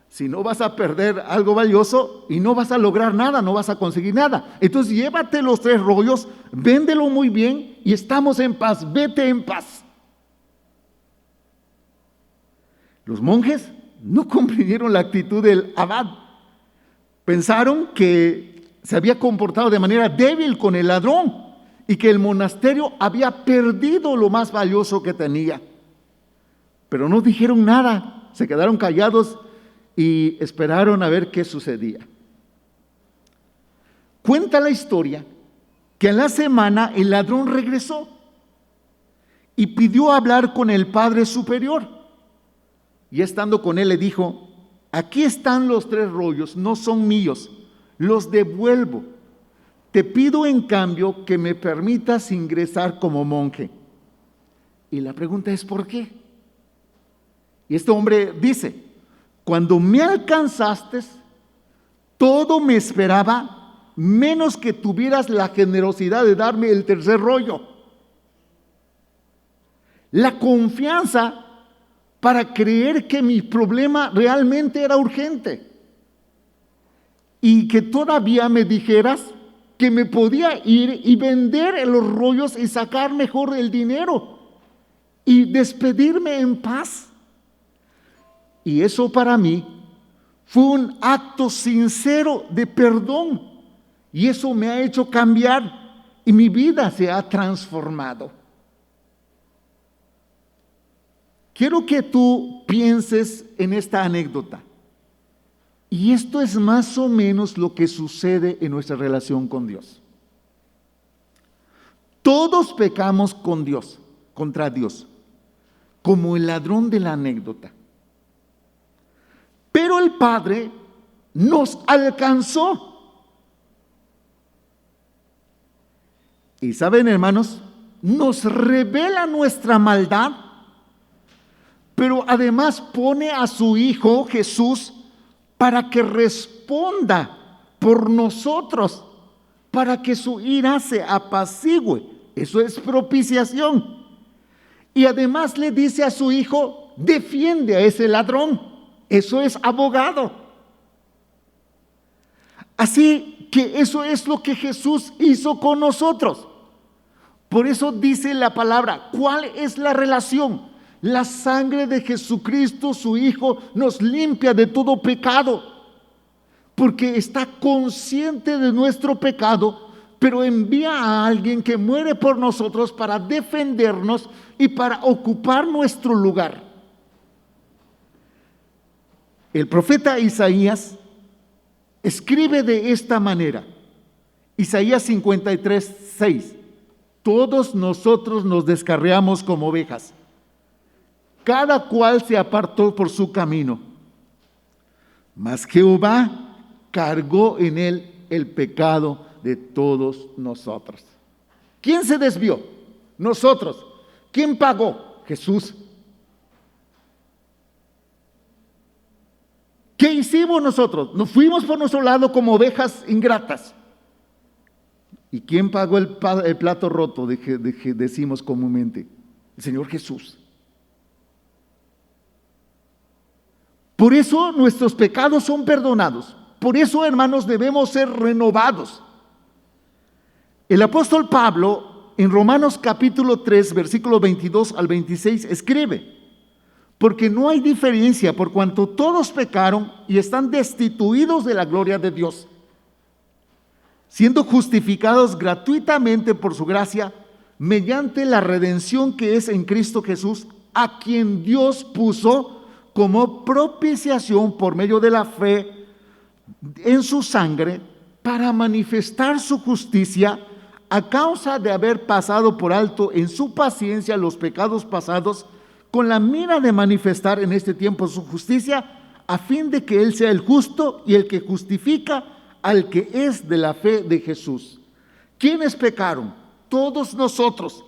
Si no, vas a perder algo valioso y no vas a lograr nada, no vas a conseguir nada. Entonces llévate los 3 rollos, véndelo muy bien y estamos en paz, vete en paz. Los monjes no comprendieron la actitud del abad. Pensaron que se había comportado de manera débil con el ladrón y que el monasterio había perdido lo más valioso que tenía. Pero no dijeron nada, se quedaron callados y esperaron a ver qué sucedía. Cuenta la historia que en la semana el ladrón regresó y pidió hablar con el Padre Superior. Y estando con él le dijo, aquí están los 3 rollos, no son míos, los devuelvo. Te pido en cambio que me permitas ingresar como monje. Y la pregunta es, ¿por qué? Y este hombre dice, cuando me alcanzaste, todo me esperaba, menos que tuvieras la generosidad de darme el tercer rollo. La confianza para creer que mi problema realmente era urgente y que todavía me dijeras que me podía ir y vender los rollos y sacar mejor el dinero y despedirme en paz. Y eso para mí fue un acto sincero de perdón y eso me ha hecho cambiar y mi vida se ha transformado. Quiero que tú pienses en esta anécdota. Y esto es más o menos lo que sucede en nuestra relación con Dios. Todos pecamos con Dios, contra Dios, como el ladrón de la anécdota. Pero el Padre nos alcanzó. Y saben, hermanos, nos revela nuestra maldad, pero además pone a su Hijo Jesús para que responda por nosotros, para que su ira se apacigüe. Eso es propiciación. Y además le dice a su Hijo, defiende a ese ladrón. Eso es abogado. Así que eso es lo que Jesús hizo con nosotros. Por eso dice la palabra, ¿cuál es la relación? La sangre de Jesucristo, su Hijo, nos limpia de todo pecado, porque está consciente de nuestro pecado, pero envía a alguien que muere por nosotros para defendernos y para ocupar nuestro lugar. El profeta Isaías escribe de esta manera, Isaías 53:6, todos nosotros nos descarriamos como ovejas, cada cual se apartó por su camino, mas Jehová cargó en él el pecado de todos nosotros. ¿Quién se desvió? Nosotros. ¿Quién pagó? Jesús. ¿Qué hicimos nosotros? Nos fuimos por nuestro lado como ovejas ingratas. ¿Y quién pagó el plato roto de que decimos comúnmente? El Señor Jesús. Por eso nuestros pecados son perdonados. Por eso, hermanos, debemos ser renovados. El apóstol Pablo, en Romanos capítulo 3, versículo 22 al 26, escribe, porque no hay diferencia por cuanto todos pecaron y están destituidos de la gloria de Dios, siendo justificados gratuitamente por su gracia, mediante la redención que es en Cristo Jesús, a quien Dios puso como propiciación por medio de la fe en su sangre, para manifestar su justicia a causa de haber pasado por alto en su paciencia los pecados pasados, con la mira de manifestar en este tiempo su justicia, a fin de que Él sea el justo y el que justifica al que es de la fe de Jesús. ¿Quiénes pecaron? Todos nosotros.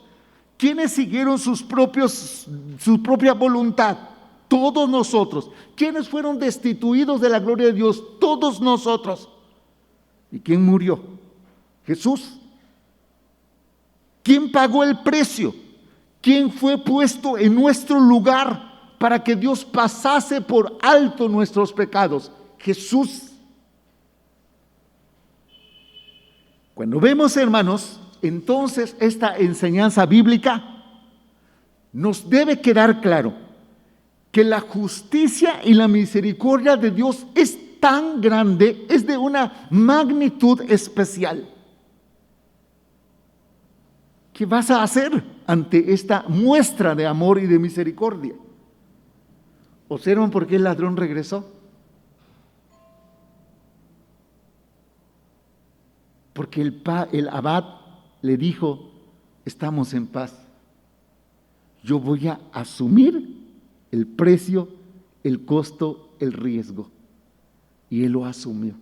¿Quiénes siguieron su propia voluntad? Todos nosotros. ¿Quiénes fueron destituidos de la gloria de Dios? Todos nosotros. ¿Y quién murió? Jesús. ¿Quién pagó el precio? ¿Quién fue puesto en nuestro lugar para que Dios pasase por alto nuestros pecados? Jesús. Cuando vemos, hermanos, entonces esta enseñanza bíblica, nos debe quedar claro que la justicia y la misericordia de Dios es tan grande, es de una magnitud especial. ¿Qué vas a hacer ante esta muestra de amor y de misericordia? ¿Observan por qué el ladrón regresó? Porque el abad le dijo: estamos en paz. Yo voy a asumir el precio, el costo, el riesgo. Y él lo asumió.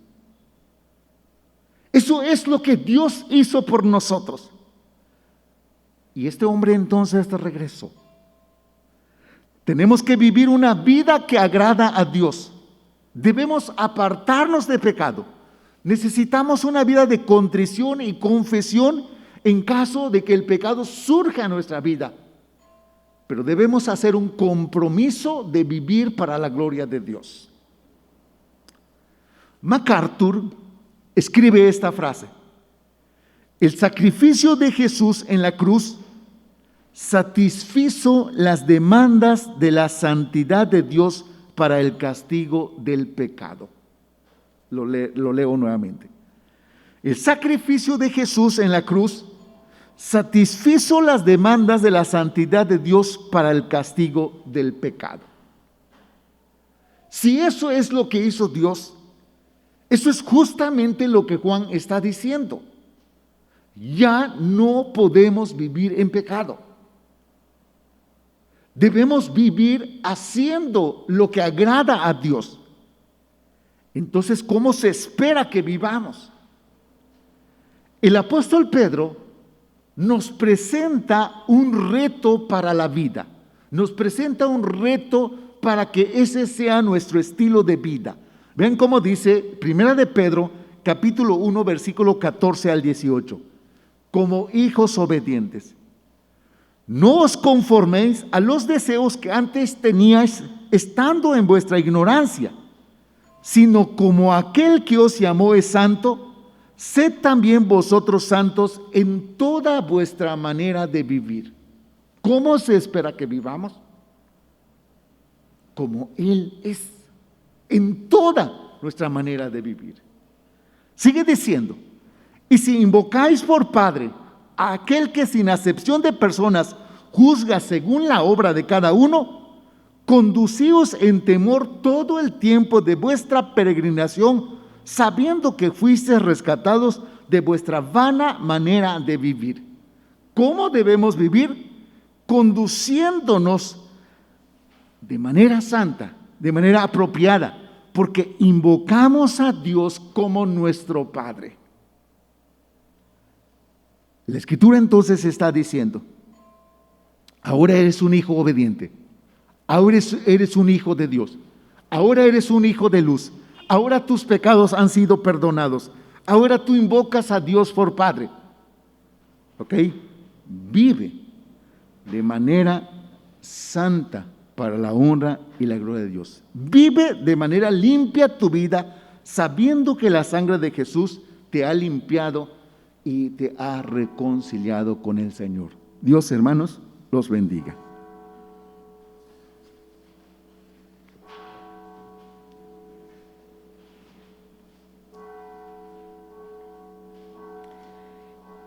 Eso es lo que Dios hizo por nosotros. Y este hombre entonces regresó. Tenemos que vivir una vida que agrada a Dios. Debemos apartarnos de pecado. Necesitamos una vida de contrición y confesión en caso de que el pecado surja en nuestra vida. Pero debemos hacer un compromiso de vivir para la gloria de Dios. MacArthur escribe esta frase: el sacrificio de Jesús en la cruz satisfizo las demandas de la santidad de Dios para el castigo del pecado. Lo leo nuevamente. El sacrificio de Jesús en la cruz satisfizo las demandas de la santidad de Dios para el castigo del pecado. Si eso es lo que hizo Dios, eso es justamente lo que Juan está diciendo. Ya no podemos vivir en pecado. Debemos vivir haciendo lo que agrada a Dios. Entonces, ¿cómo se espera que vivamos? El apóstol Pedro nos presenta un reto para la vida. Nos presenta un reto para que ese sea nuestro estilo de vida. Vean cómo dice Primera de Pedro, capítulo 1, versículo 14 al 18. Como hijos obedientes, no os conforméis a los deseos que antes teníais estando en vuestra ignorancia, sino como aquel que os llamó es santo, sed también vosotros santos en toda vuestra manera de vivir. ¿Cómo se espera que vivamos? Como Él es, en toda nuestra manera de vivir. Sigue diciendo: y si invocáis por Padre a aquel que sin acepción de personas juzga según la obra de cada uno, conducíos en temor todo el tiempo de vuestra peregrinación, sabiendo que fuisteis rescatados de vuestra vana manera de vivir. ¿Cómo debemos vivir? Conduciéndonos de manera santa, de manera apropiada, porque invocamos a Dios como nuestro Padre. La Escritura entonces está diciendo: ahora eres un hijo obediente, ahora eres un hijo de Dios, ahora eres un hijo de luz, ahora tus pecados han sido perdonados, ahora tú invocas a Dios por Padre. ¿Ok? Vive de manera santa para la honra y la gloria de Dios. Vive de manera limpia tu vida, sabiendo que la sangre de Jesús te ha limpiado y te ha reconciliado con el Señor. Dios, hermanos, los bendiga.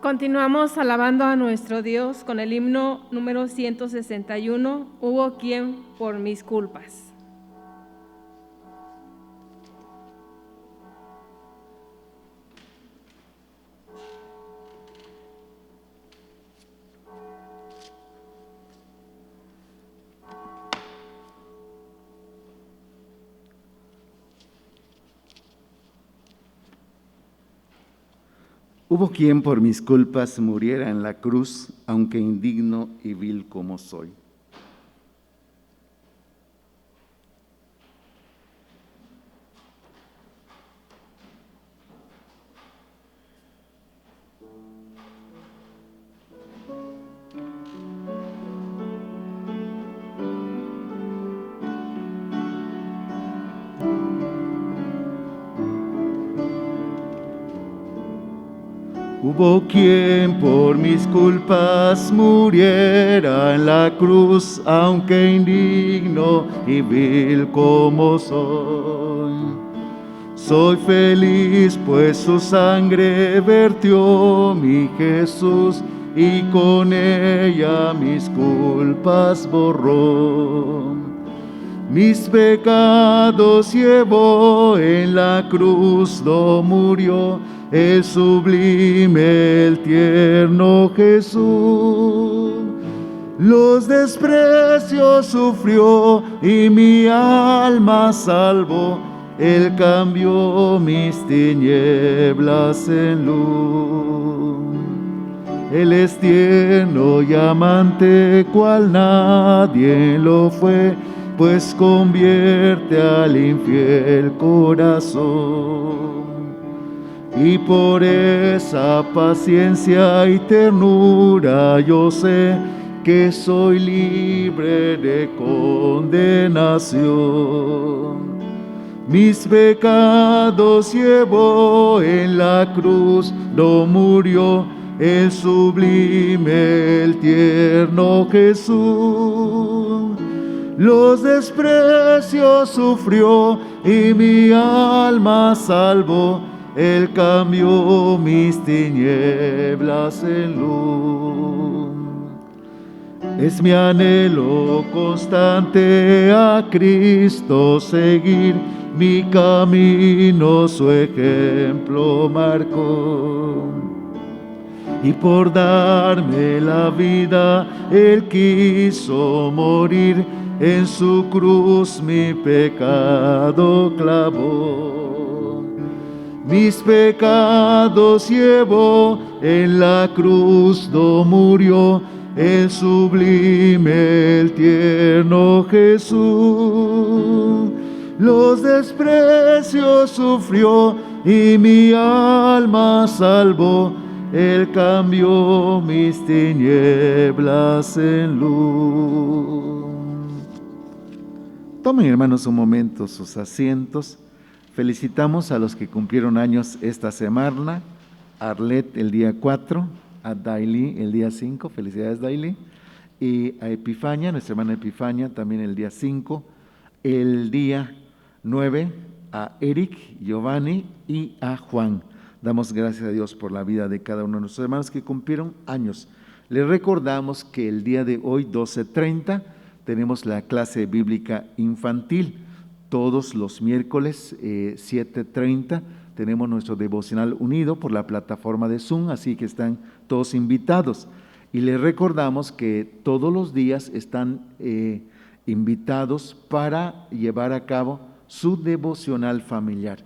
Continuamos alabando a nuestro Dios con el himno número 161, Hubo quien por mis culpas. Hubo quien por mis culpas muriera en la cruz, aunque indigno y vil como soy. Hubo quien por mis culpas muriera en la cruz, aunque indigno y vil como soy. Soy feliz pues su sangre vertió mi Jesús, y con ella mis culpas borró. Mis pecados llevó en la cruz, no murió el sublime, el tierno Jesús. Los desprecios sufrió y mi alma salvó. Él cambió mis tinieblas en luz. Él es tierno y amante, cual nadie lo fue, pues convierte al infiel corazón. Y por esa paciencia y ternura yo sé que soy libre de condenación. Mis pecados llevó en la cruz, no murió el sublime, el tierno Jesús. Los desprecios sufrió y mi alma salvó. Él cambió mis tinieblas en luz. Es mi anhelo constante a Cristo seguir, mi camino su ejemplo marcó. Y por darme la vida, Él quiso morir, en su cruz mi pecado clavó. Mis pecados llevó en la cruz, no murió el sublime, el tierno Jesús. Los desprecios sufrió y mi alma salvó. Él cambió mis tinieblas en luz. Tomen, hermanos, un momento sus asientos. Felicitamos a los que cumplieron años esta semana. Arlet el día 4, a Daily el día 5, felicidades Daily, y a Epifania, nuestra hermana Epifania, también el día 5, el día 9, a Eric, Giovanni y a Juan. Damos gracias a Dios por la vida de cada uno de nuestros hermanos que cumplieron años. Les recordamos que el día de hoy, 12:30, tenemos la clase bíblica infantil. Todos los miércoles, 7:30, tenemos nuestro devocional unido por la plataforma de Zoom, así que están todos invitados. Y les recordamos que todos los días están invitados para llevar a cabo su devocional familiar.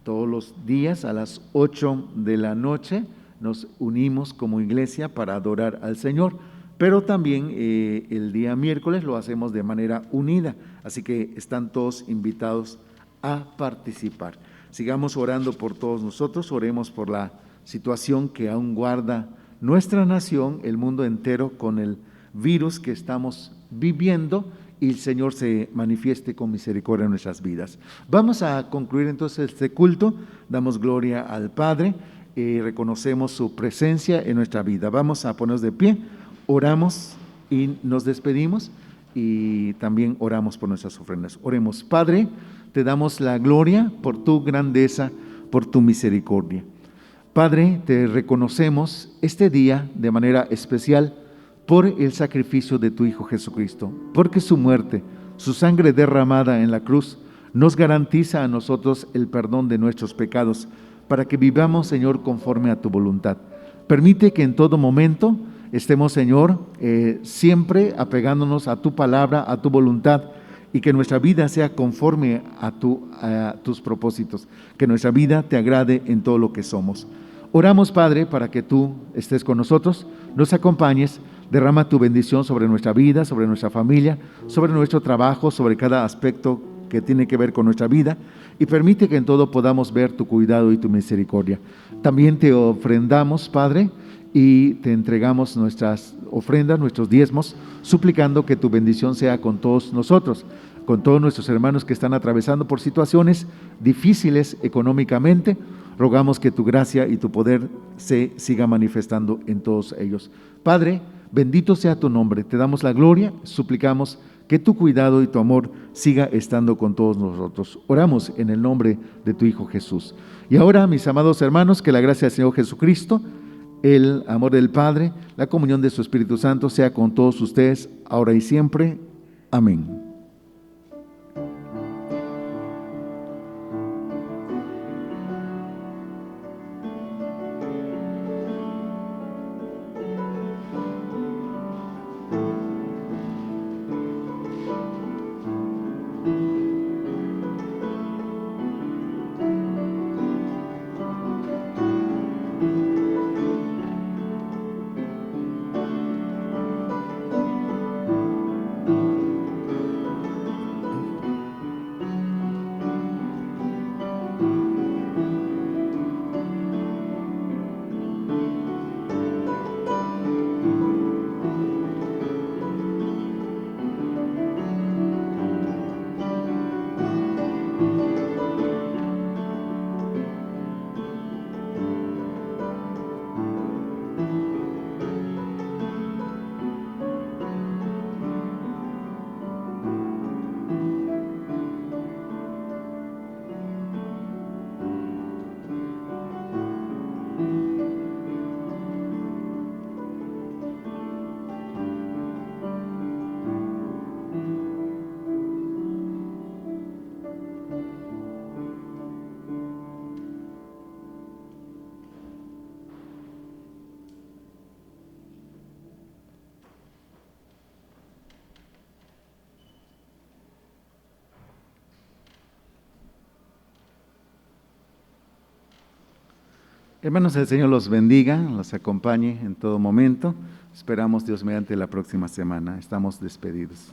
Todos los días a las 8 de la noche nos unimos como iglesia para adorar al Señor, pero también el día miércoles lo hacemos de manera unida, así que están todos invitados a participar. Sigamos orando por todos nosotros, oremos por la situación que aún guarda nuestra nación, el mundo entero, con el virus que estamos viviendo, y el Señor se manifieste con misericordia en nuestras vidas. Vamos a concluir entonces este culto. Damos gloria al Padre y reconocemos su presencia en nuestra vida. Vamos a ponernos de pie, oramos y nos despedimos, y también oramos por nuestras ofrendas. Oremos. Padre, te damos la gloria por tu grandeza, por tu misericordia. Padre, te reconocemos este día de manera especial por el sacrificio de tu Hijo Jesucristo, porque su muerte, su sangre derramada en la cruz, nos garantiza a nosotros el perdón de nuestros pecados, para que vivamos, Señor, conforme a tu voluntad. Permite que en todo momento estemos, Señor, siempre apegándonos a tu palabra, a tu voluntad, y que nuestra vida sea conforme a tus propósitos, que nuestra vida te agrade en todo lo que somos. Oramos, Padre, para que tú estés con nosotros, nos acompañes. Derrama tu bendición sobre nuestra vida, sobre nuestra familia, sobre nuestro trabajo, sobre cada aspecto que tiene que ver con nuestra vida, y permite que en todo podamos ver tu cuidado y tu misericordia. También te ofrendamos, Padre, y te entregamos nuestras ofrendas, nuestros diezmos, suplicando que tu bendición sea con todos nosotros, con todos nuestros hermanos que están atravesando por situaciones difíciles económicamente, rogamos que tu gracia y tu poder se siga manifestando en todos ellos. Padre, bendito sea tu nombre, te damos la gloria, suplicamos que tu cuidado y tu amor siga estando con todos nosotros. Oramos en el nombre de tu Hijo Jesús. Y ahora, mis amados hermanos, que la gracia del Señor Jesucristo, el amor del Padre, la comunión de su Espíritu Santo sea con todos ustedes, ahora y siempre. Amén. Hermanos, el Señor los bendiga, los acompañe en todo momento. Esperamos Dios mediante la próxima semana. Estamos despedidos.